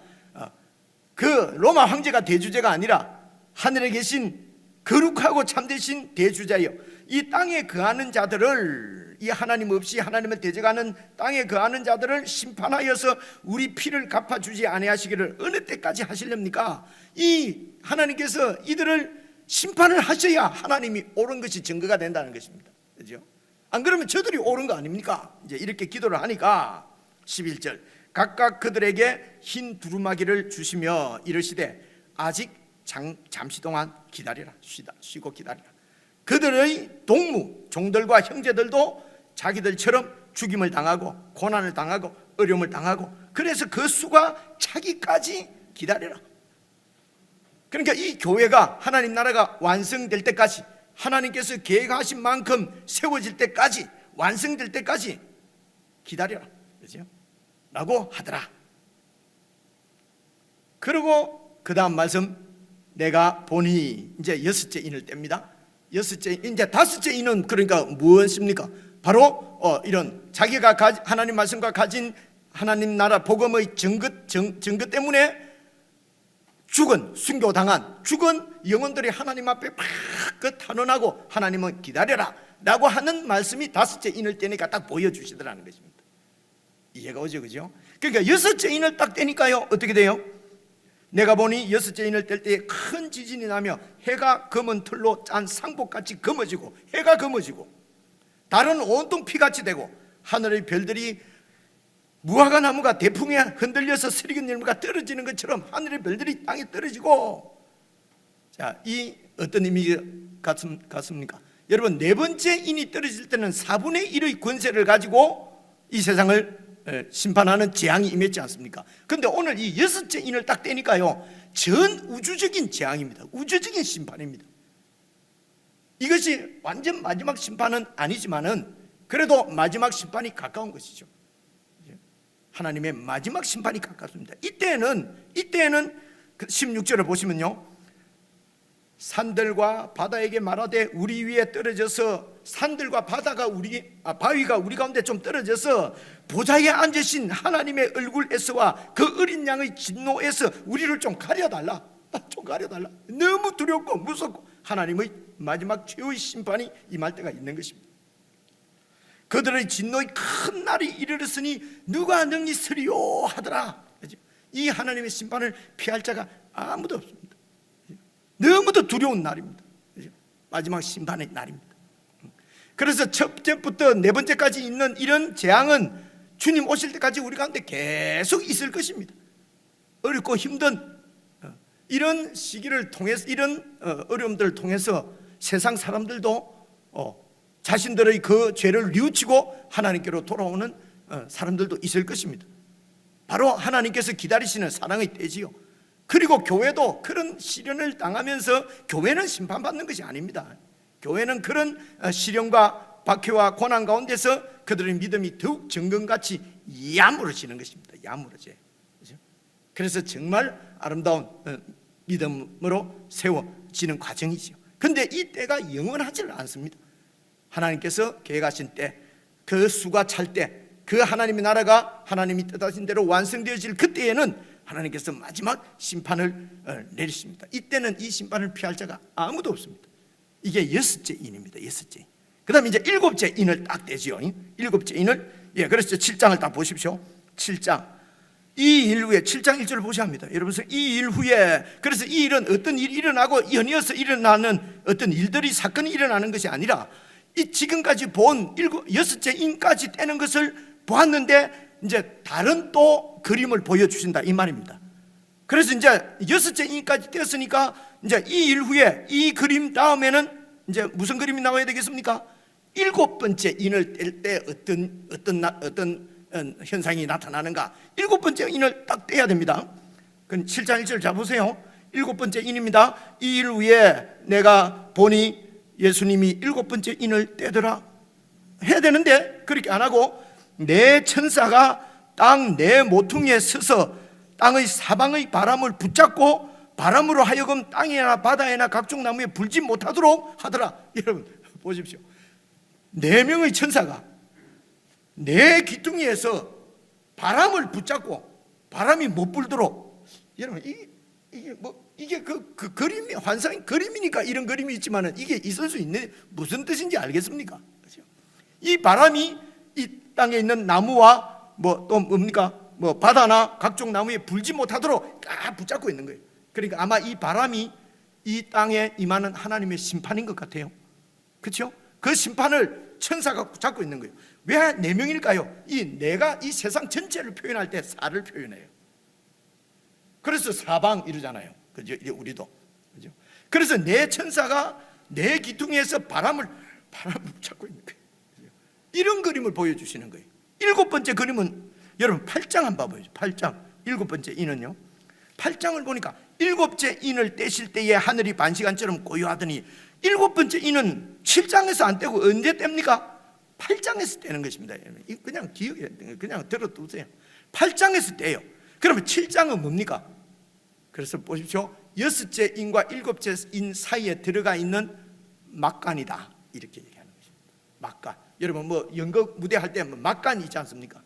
그 로마 황제가 대주제가 아니라 하늘에 계신 거룩하고 참되신 대주자여, 이 땅에 거하는 자들을, 이 하나님 없이 하나님을 대적하는 땅에 거하는 자들을 심판하여서 우리 피를 갚아주지 아니하시기를 어느 때까지 하시렵니까? 이 하나님께서 이들을 심판을 하셔야 하나님이 옳은 것이 증거가 된다는 것입니다. 그죠? 안 그러면 저들이 옳은 거 아닙니까? 이제 이렇게 기도를 하니까 11절 각각 그들에게 흰 두루마기를 주시며 이르시되 아직 잠시 동안 기다리라. 쉬고 기다리라. 그들의 동무 종들과 형제들도 자기들처럼 죽임을 당하고 고난을 당하고 어려움을 당하고, 그래서 그 수가 차기까지 기다리라. 그러니까 이 교회가, 하나님 나라가 완성될 때까지, 하나님께서 계획하신 만큼 세워질 때까지, 완성될 때까지 기다려라, 그죠? 라고 하더라. 그리고 그 다음 말씀, 내가 보니, 이제 여섯째 인을 뗍니다. 이제 다섯째 인은 그러니까 무엇입니까? 바로 이런 자기가 하나님 말씀과 가진 하나님 나라 복음의 증거 때문에 순교당한 죽은 영혼들이 하나님 앞에 막 탄원하고 하나님은 기다려라 라고 하는 말씀이 다섯째 인을 떼니까 딱 보여주시더라는 것입니다. 이해가 오죠, 그죠? 그러니까 여섯째 인을 딱 떼니까요, 어떻게 돼요? 내가 보니 여섯째 인을 뗄 때에 큰 지진이 나며 해가 검은 틀로 짠 상복같이 검어지고, 해가 검어지고 달은 온통 피같이 되고 하늘의 별들이 무화과 나무가 대풍에 흔들려서 쓰리긴 열무가 떨어지는 것처럼 하늘의 별들이 땅에 떨어지고. 자, 이 어떤 의미 같습니까? 여러분, 네 번째 인이 떨어질 때는 4분의 1의 권세를 가지고 이 세상을 심판하는 재앙이 임했지 않습니까? 그런데 오늘 이 여섯째 인을 딱 떼니까요, 전 우주적인 재앙입니다. 우주적인 심판입니다. 이것이 완전 마지막 심판은 아니지만은 그래도 마지막 심판이 가까운 것이죠. 하나님의 마지막 심판이 가깝습니다. 이때는 16절을 보시면요, 산들과 바다에게 말하되 우리 위에 떨어져서, 산들과 바다가 바위가 우리 가운데 좀 떨어져서 보좌에 앉으신 하나님의 얼굴에서와 그 어린 양의 진노에서 우리를 좀 가려달라. 좀 가려달라. 너무 두렵고 무섭고 하나님의 마지막 최후의 심판이 임할 때가 있는 것입니다. 그들의 진노의 큰 날이 이르렀으니 누가 능히 서리요 하더라. 이 하나님의 심판을 피할 자가 아무도 없습니다. 너무도 두려운 날입니다. 마지막 심판의 날입니다. 그래서 첫째부터 네 번째까지 있는 이런 재앙은 주님 오실 때까지 우리 가운데 계속 있을 것입니다. 어렵고 힘든 이런 시기를 통해서, 이런 어려움들을 통해서 세상 사람들도 자신들의 그 죄를 뉘우치고 하나님께로 돌아오는 사람들도 있을 것입니다. 바로 하나님께서 기다리시는 사랑의 때지요. 그리고 교회도 그런 시련을 당하면서 교회는 심판받는 것이 아닙니다. 교회는 그런 시련과 박해와 고난 가운데서 그들의 믿음이 더욱 정금같이 야무러지는 것입니다. 야무러져요. 그래서 정말 아름다운 믿음으로 세워지는 과정이죠. 그런데 이 때가 영원하지는 않습니다. 하나님께서 계획하신 때, 그 수가 찰 때, 그 하나님의 나라가 하나님이 뜻하신 대로 완성되어질 그때에는 하나님께서 마지막 심판을 내리십니다. 이때는 이 심판을 피할 자가 아무도 없습니다. 이게 여섯째 인입니다. 여섯째 인. 그 다음에 이제 일곱째 인을 딱 떼지요. 일곱째 인을, 그래서 7장을 딱 보십시오. 7장. 이 일 후에, 7장 1절을 보셔야 합니다. 여러분, 이 일 후에, 그래서 이 일은 어떤 일이 일어나고 연이어서 일어나는 어떤 일들이, 사건이 일어나는 것이 아니라 이 지금까지 본 여섯째 인까지 떼는 것을 보았는데 이제 다른 또 그림을 보여주신다 이 말입니다. 그래서 이제 여섯째 인까지 떼었으니까 이제 이 일 후에 이 그림 다음에는 이제 무슨 그림이 나와야 되겠습니까? 일곱 번째 인을 뗄 때 어떤 현상이 나타나는가? 일곱 번째 인을 딱 떼야 됩니다. 그럼 7장 1절 잡으세요. 일곱 번째 인입니다. 이 일 후에 내가 보니 예수님이 일곱 번째 인을 떼더라 해야 되는데 그렇게 안 하고 내 천사가 땅 내 모퉁이에 서서 땅의 사방의 바람을 붙잡고 바람으로 하여금 땅이나 바다에나 각종 나무에 불지 못하도록 하더라. 여러분 보십시오. 4명의 천사가 내 귀퉁이에서 바람을 붙잡고 바람이 못 불도록, 여러분 이게 그 그림이 환상 그림이니까 이런 그림이 있지만은 이게 있을 수 있는 무슨 뜻인지 알겠습니까? 그렇죠? 이 바람이 이 땅에 있는 나무와 또 뭡니까? 바다나 각종 나무에 불지 못하도록 딱 붙잡고 있는 거예요. 그러니까 아마 이 바람이 이 땅에 임하는 하나님의 심판인 것 같아요. 그렇죠? 그 심판을 천사가 잡고 있는 거예요. 왜 4명일까요? 내가 이 세상 전체를 표현할 때 사를 표현해요. 그래서 사방 이러잖아요. 그죠? 우리도. 그죠? 그래서 내 천사가 내 기둥에서 바람을 잡고 있는 거예요. 그죠? 이런 그림을 보여주시는 거예요. 7번째 그림은 여러분 8장 한번 봐보죠. 8장 7번째 인은요. 8장을 보니까 7째 인을 떼실 때에 하늘이 반시간처럼 고요하더니 7번째 인은 7장에서 안 떼고 언제 뗍니까? 8장에서 떼는 것입니다. 그냥 기억에 그냥 들어두세요. 8장에서 떼요. 그러면 7장은 뭡니까? 그래서 보십시오. 6째 인과 7째 인 사이에 들어가 있는 막간이다 이렇게 얘기하는 것입니다. 막간. 여러분 연극 무대 할 때 막간이 있지 않습니까?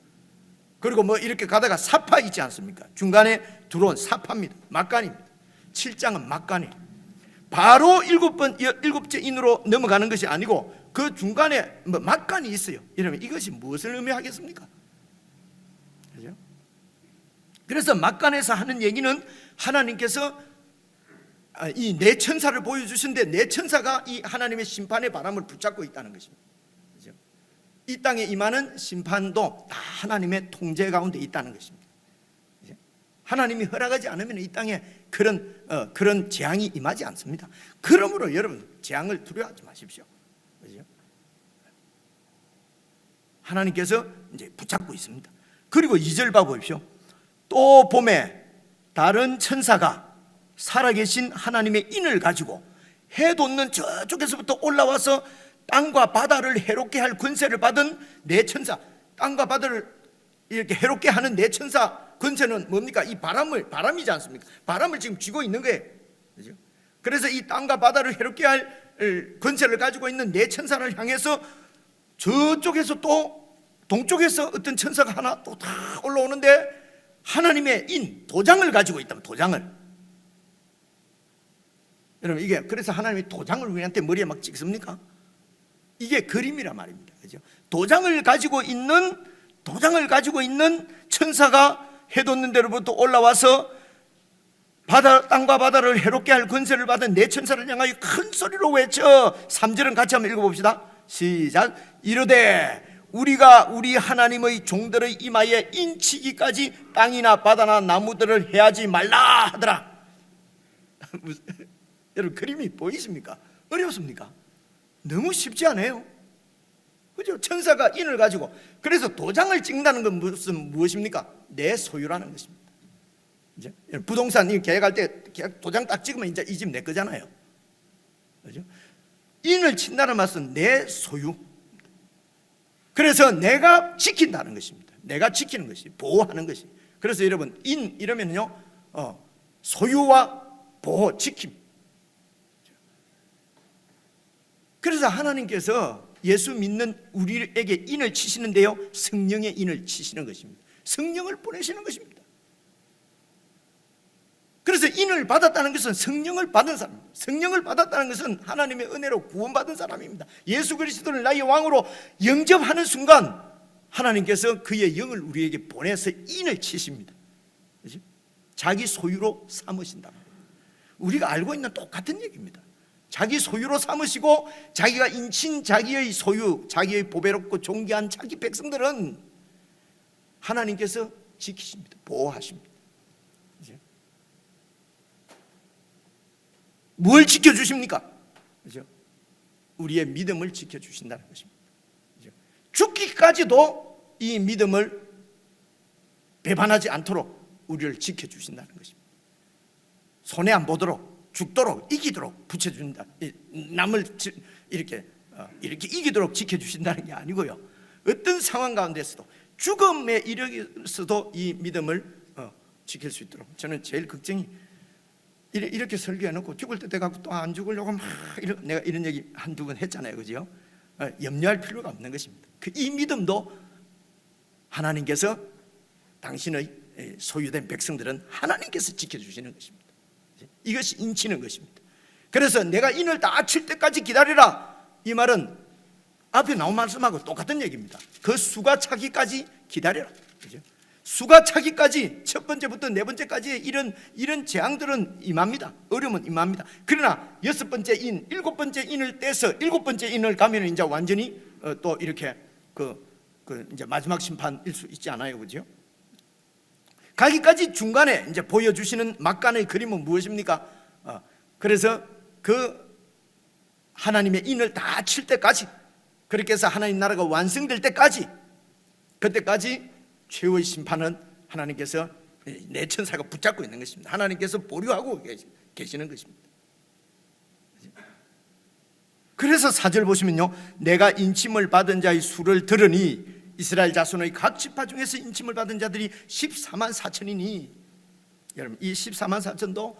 그리고 이렇게 가다가 사파 있지 않습니까? 중간에 들어온 사파입니다. 막간입니다. 7장은 막간이에요. 바로 7째 인으로 넘어가는 것이 아니고 그 중간에 막간이 있어요. 이러면 이것이 무엇을 의미하겠습니까? 그죠? 그래서 막간에서 하는 얘기는 하나님께서 이 네 천사를 보여주신데 네 천사가 이 하나님의 심판의 바람을 붙잡고 있다는 것입니다. 그죠? 이 땅에 임하는 심판도 다 하나님의 통제 가운데 있다는 것입니다. 그죠? 하나님이 허락하지 않으면 이 땅에 그런 재앙이 임하지 않습니다. 그러므로 여러분 재앙을 두려워하지 마십시오. 그죠? 하나님께서 이제 붙잡고 있습니다. 그리고 2절 봐보십시오. 또 봄에 다른 천사가 살아계신 하나님의 인을 가지고 해 돋는 저쪽에서부터 올라와서 땅과 바다를 해롭게 할 권세를 받은 네 천사, 땅과 바다를 이렇게 해롭게 하는 네 천사 권세는 뭡니까? 이 바람이지 않습니까? 바람을 지금 쥐고 있는 거예요. 그죠? 그래서 이 땅과 바다를 해롭게 할 권세를 가지고 있는 네 천사를 향해서 저쪽에서 또 동쪽에서 어떤 천사가 하나 또 다 올라오는데 하나님의 도장을 가지고 있다면 도장을. 여러분 이게 그래서 하나님이 도장을 우리한테 머리에 막 찍습니까? 이게 그림이란 말입니다. 그죠? 도장을 가지고 있는 천사가 해돋는 데로부터 올라와서 땅과 바다를 해롭게 할 권세를 받은 네 천사를 향하여 큰 소리로 외쳐 3절은 같이 한번 읽어봅시다. 시작. 이르되 우리가 우리 하나님의 종들의 이마에 인치기까지 땅이나 바다나 나무들을 해하지 말라 하더라. 여러분 그림이 보이십니까? 어렵습니까? 너무 쉽지 않아요? 그죠? 천사가 인을 가지고 그래서 도장을 찍는다는 건 무엇입니까? 내 소유라는 것입니다. 이제 부동산 계약할 때 도장 딱 찍으면 이제 이 집 내 거잖아요. 그죠? 인을 친다는 말은 내 소유. 그래서 내가 지킨다는 것입니다. 내가 지키는 것이 보호하는 것이. 그래서 여러분 인 이러면요 소유와 보호, 지킴. 그래서 하나님께서 예수 믿는 우리에게 인을 치시는데요 성령의 인을 치시는 것입니다. 성령을 보내시는 것입니다. 그래서 인을 받았다는 것은 성령을 받은 사람입니다. 성령을 받았다는 것은 하나님의 은혜로 구원받은 사람입니다. 예수 그리스도를 나의 왕으로 영접하는 순간 하나님께서 그의 영을 우리에게 보내서 인을 치십니다. 그렇죠? 자기 소유로 삼으신다. 우리가 알고 있는 똑같은 얘기입니다. 자기 소유로 삼으시고 자기가 인친 자기의 소유, 자기의 보배롭고 존귀한 자기 백성들은 하나님께서 지키십니다. 보호하십니다. 그죠? 뭘 지켜주십니까? 그죠? 우리의 믿음을 지켜주신다는 것입니다. 그죠? 죽기까지도 이 믿음을 배반하지 않도록 우리를 지켜주신다는 것입니다. 손해 안 보도록 죽도록 이기도록 붙여준다. 남을 이렇게 이기도록 지켜주신다는 게 아니고요. 어떤 상황 가운데서도 죽음에 이르러서도 이 믿음을 지킬 수 있도록. 저는 제일 걱정이 이렇게 설교해놓고 죽을 때 돼가지고 또 안 죽으려고 막 내가 이런 얘기 한두 번 했잖아요, 그죠? 염려할 필요가 없는 것입니다. 이 믿음도 하나님께서 당신의 소유된 백성들은 하나님께서 지켜주시는 것입니다. 이것이 인치는 것입니다. 그래서 내가 인을 다 칠 때까지 기다리라 이 말은 앞에 나온 말씀하고 똑같은 얘기입니다. 그 수가 차기까지 기다려라. 그죠? 수가 차기까지 첫 번째부터 네 번째까지의 이런 재앙들은 임합니다. 어려움은 임합니다. 그러나 여섯 번째 인, 일곱 번째 인을 떼서 일곱 번째 인을 가면 이제 완전히 또 이렇게 이제 마지막 심판일 수 있지 않아요, 그죠? 가기까지 중간에 이제 보여주시는 막간의 그림은 무엇입니까? 그래서 그 하나님의 인을 다 칠 때까지, 그렇게 해서 하나님 나라가 완성될 때까지, 그때까지 최후의 심판은 하나님께서 내 천사가 붙잡고 있는 것입니다. 하나님께서 보류하고 계시는 것입니다. 그래서 4절 보시면요, 내가 인침을 받은 자의 수를 들으니 이스라엘 자손의 각 지파 중에서 인침을 받은 자들이 14만 4천이니, 여러분 이 14만 4천도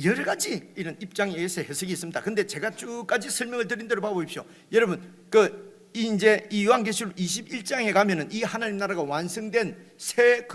여러 가지 이런 입장에 의해서 해석이 있습니다. 근데 제가 쭉까지 설명을 드린 대로 봐보십시오. 여러분 이제 이 요한계시록 21장에 가면은 이 하나님 나라가 완성된 새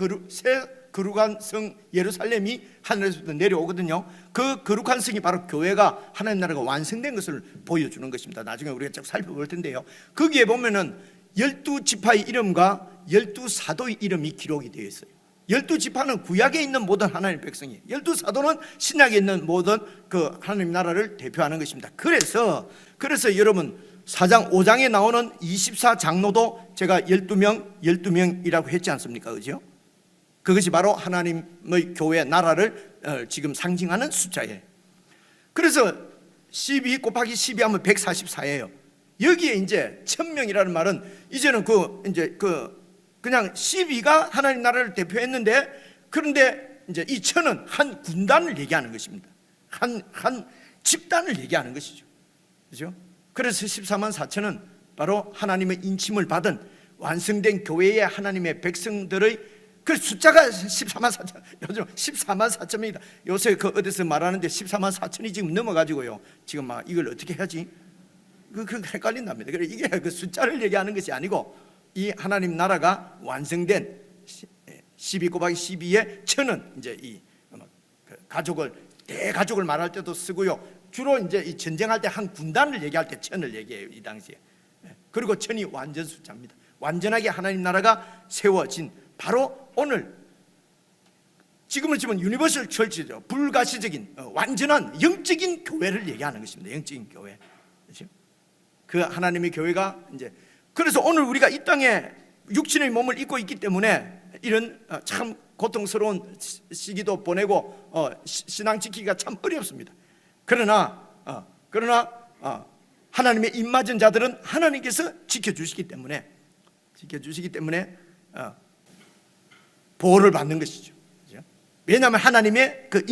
거룩한 성 예루살렘이 하늘에서부터 내려오거든요. 그 거룩한 성이 바로 교회가 하나님 나라가 완성된 것을 보여주는 것입니다. 나중에 우리가 쭉 살펴볼 텐데요. 거기에 보면은 12지파의 이름과 12사도의 이름이 기록이 되어 있어요. 12지파는 구약에 있는 모든 하나님의 백성이에요. 12사도는 신약에 있는 모든 그 하나님 나라를 대표하는 것입니다. 그래서 여러분 4장 5장에 나오는 24장로도 제가 12명이라고 했지 않습니까? 그죠? 그것이 바로 하나님의 교회 나라를 지금 상징하는 숫자예요. 그래서 12 곱하기 12 하면 144예요. 여기에 이제 1000명이라는 말은 이제는 그냥 12가 하나님 나라를 대표했는데, 그런데 이제 이 1000은 한 군단을 얘기하는 것입니다. 한 집단을 얘기하는 것이죠. 그죠? 그래서 14만 4천은 바로 하나님의 인침을 받은 완성된 교회의 하나님의 백성들의 그 숫자가 14만 4천, 요즘 14만 4천입니다. 요새 그 어디서 말하는데 14만 4천이 지금 넘어가지고요. 지금 막 이걸 어떻게 해야지? 그 헷갈린답니다. 그래 이게 그 숫자를 얘기하는 것이 아니고 이 하나님 나라가 완성된 12 곱하기 12의 천은 이제 이 가족을 대가족을 말할 때도 쓰고요. 주로 이제 이 전쟁할 때 한 군단을 얘기할 때 천을 얘기해요 이 당시에. 그리고 천이 완전 숫자입니다. 완전하게 하나님 나라가 세워진 바로 오늘 지금은 유니버설 철치죠. 불가시적인 완전한 영적인 교회를 얘기하는 것입니다. 영적인 교회. 그렇죠? 그 하나님의 교회가 이제 그래서 오늘 우리가 이 땅에 육신의 몸을 입고 있기 때문에 이런 참 고통스러운 시기도 보내고 신앙 지키기가 참 어렵습니다. 그러나 하나님의 입맞은 자들은 하나님께서 지켜주시기 때문에 보호를 받는 것이죠. 왜냐하면 하나님의 그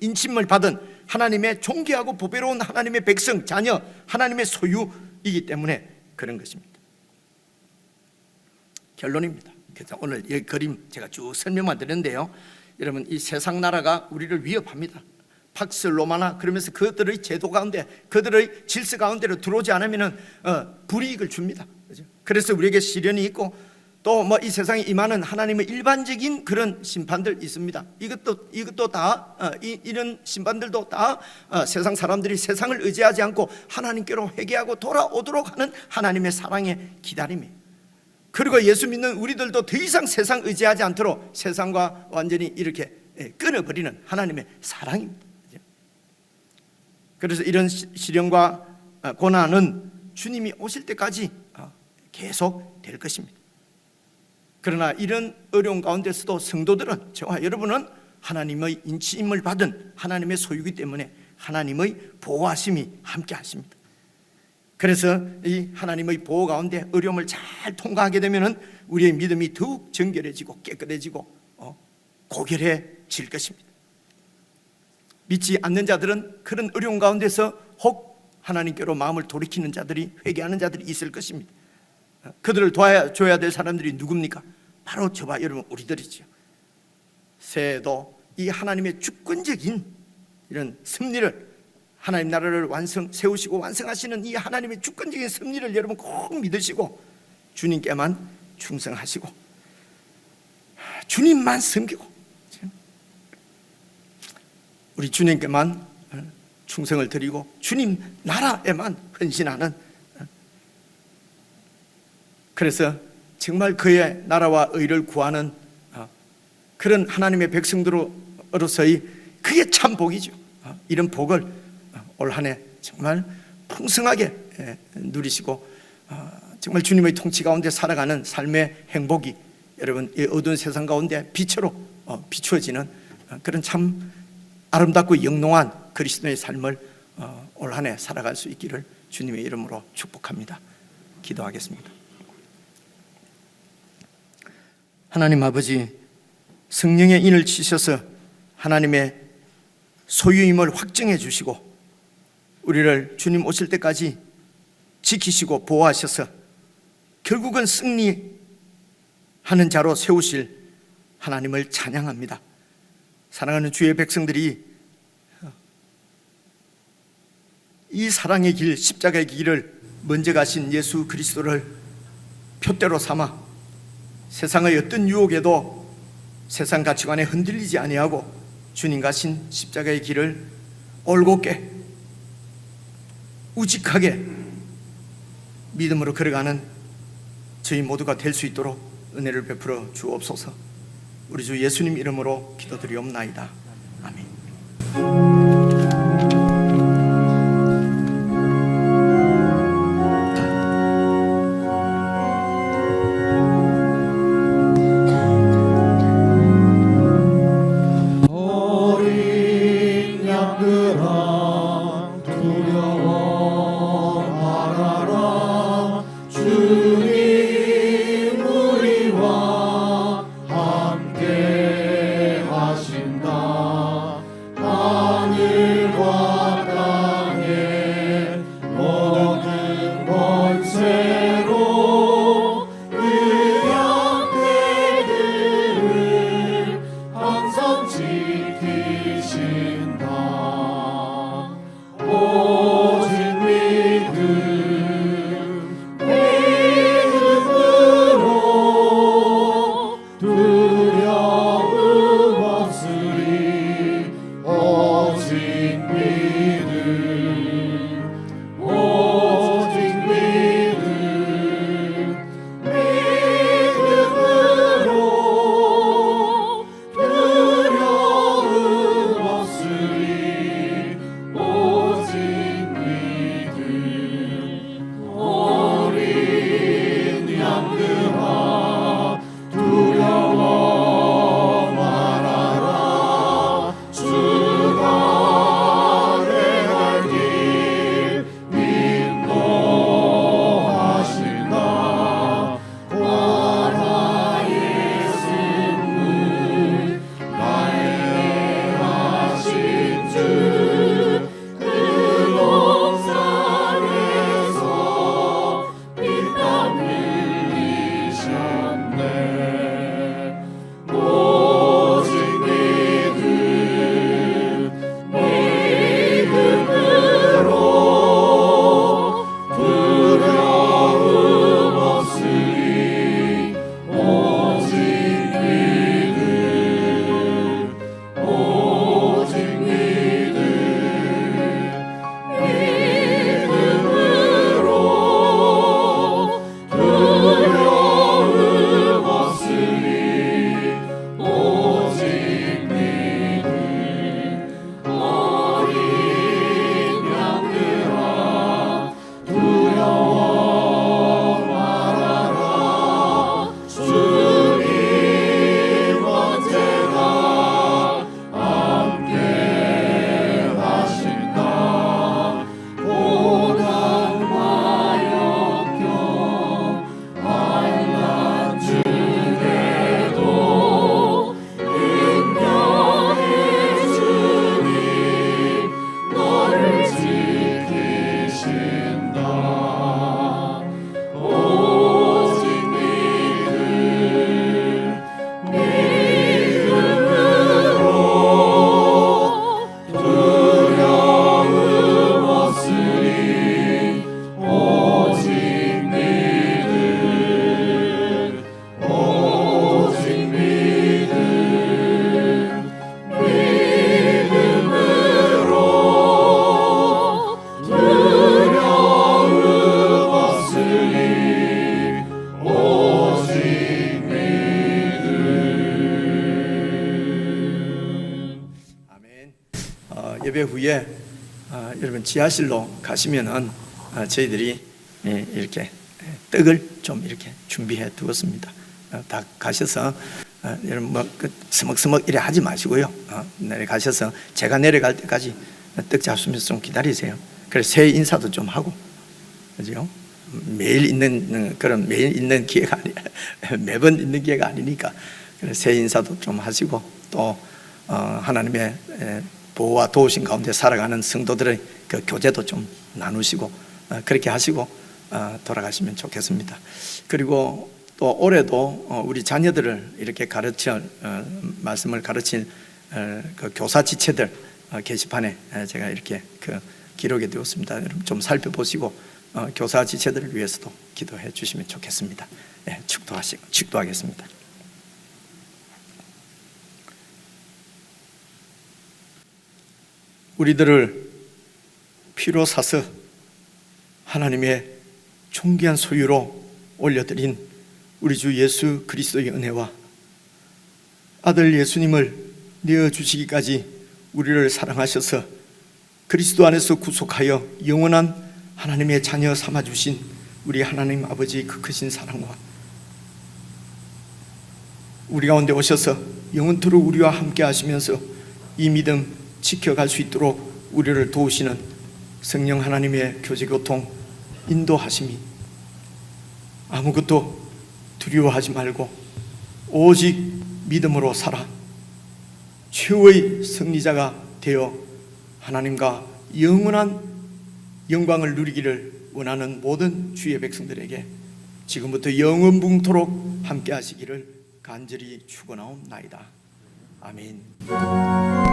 인침을 받은 하나님의 존귀하고 보배로운 하나님의 백성, 자녀, 하나님의 소유이기 때문에 그런 것입니다. 결론입니다. 그래서 오늘 이 그림 제가 쭉 설명만 드렸는데요. 여러분 이 세상 나라가 우리를 위협합니다. 팍스 로마나 그러면서 그들의 제도 가운데 그들의 질서 가운데로 들어오지 않으면 불이익을 줍니다. 그래서 우리에게 시련이 있고 또 뭐 이 세상에 임하는 하나님의 일반적인 그런 심판들 있습니다. 이것도 다 이런 심판들도 다 세상 사람들이 세상을 의지하지 않고 하나님께로 회개하고 돌아오도록 하는 하나님의 사랑의 기다림이에요. 그리고 예수 믿는 우리들도 더 이상 세상 의지하지 않도록 세상과 완전히 이렇게 끊어버리는 하나님의 사랑입니다. 그래서 이런 시련과 고난은 주님이 오실 때까지 계속 될 것입니다. 그러나 이런 어려운 가운데서도 성도들은, 저와 여러분은 하나님의 인침을 받은 하나님의 소유이기 때문에 하나님의 보호하심이 함께 하십니다. 그래서 이 하나님의 보호 가운데 어려움을 잘 통과하게 되면 우리의 믿음이 더욱 정결해지고 깨끗해지고 고결해질 것입니다. 믿지 않는 자들은 그런 어려움 가운데서 혹 하나님께로 마음을 돌이키는 자들이, 회개하는 자들이 있을 것입니다. 그들을 도와줘야 될 사람들이 누굽니까? 바로 저와 여러분 우리들이죠. 새해도 이 하나님의 주권적인 이런 섭리를, 하나님 나라를 세우시고 완성하시는 이 하나님의 주권적인 섭리를 여러분 꼭 믿으시고 주님께만 충성하시고 주님만 섬기고 우리 주님께만 충성을 드리고 주님 나라에만 헌신하는, 그래서 정말 그의 나라와 의를 구하는 그런 하나님의 백성들로서의 그게 참 복이죠. 이런 복을 올 한 해 정말 풍성하게 누리시고 정말 주님의 통치 가운데 살아가는 삶의 행복이 여러분 이 어두운 세상 가운데 빛으로 비추어지는 그런 참 아름답고 영롱한 그리스도의 삶을 올 한 해 살아갈 수 있기를 주님의 이름으로 축복합니다. 기도하겠습니다. 하나님 아버지, 성령의 인을 치셔서 하나님의 소유임을 확증해 주시고 우리를 주님 오실 때까지 지키시고 보호하셔서 결국은 승리하는 자로 세우실 하나님을 찬양합니다. 사랑하는 주의 백성들이 이 사랑의 길, 십자가의 길을 먼저 가신 예수 그리스도를 표대로 삼아 세상의 어떤 유혹에도 세상 가치관에 흔들리지 아니하고 주님 가신 십자가의 길을 올곧게 우직하게 믿음으로 걸어가는 저희 모두가 될 수 있도록 은혜를 베풀어 주옵소서. 우리 주 예수님 이름으로 기도드리옵나이다. 아멘. 하신다. 예배 후에 여러분 지하실로 가시면은 저희들이 이렇게 떡을 좀 이렇게 준비해 두었습니다. 다 가셔서 여러분 스먹스먹 이래 하지 마시고요. 내려가셔서 제가 내려갈 때까지 떡 잡수면서 좀 기다리세요. 그래서 새해 인사도 좀 하고, 그죠? 매일 있는 그런 매일 있는 기회가 매번 있는 기회가 아니니까 그래서 새해 인사도 좀 하시고 또 하나님의 보호와 도우신 가운데 살아가는 성도들의 그 교제도 좀 나누시고 그렇게 하시고 돌아가시면 좋겠습니다. 그리고 또 올해도 우리 자녀들을 이렇게 가르칠 말씀을 가르칠 그 교사 지체들 게시판에 제가 이렇게 기록해 두었습니다. 여러분 좀 살펴보시고 교사 지체들을 위해서도 기도해 주시면 좋겠습니다. 축도하겠습니다. 우리들을 피로 사서 하나님의 존귀한 소유로 올려드린 우리 주 예수 그리스도의 은혜와 아들 예수님을 내어주시기까지 우리를 사랑하셔서 그리스도 안에서 구속하여 영원한 하나님의 자녀 삼아주신 우리 하나님 아버지의 그 크신 사랑과 우리 가운데 오셔서 영원토록 우리와 함께 하시면서 이 믿음 지켜갈 수 있도록 우리를 도우시는 성령 하나님의 교제교통 인도하심이 아무것도 두려워하지 말고 오직 믿음으로 살아 최후의 승리자가 되어 하나님과 영원한 영광을 누리기를 원하는 모든 주의 백성들에게 지금부터 영원붕토록 함께 하시기를 간절히 축원하옵나이다. 아멘.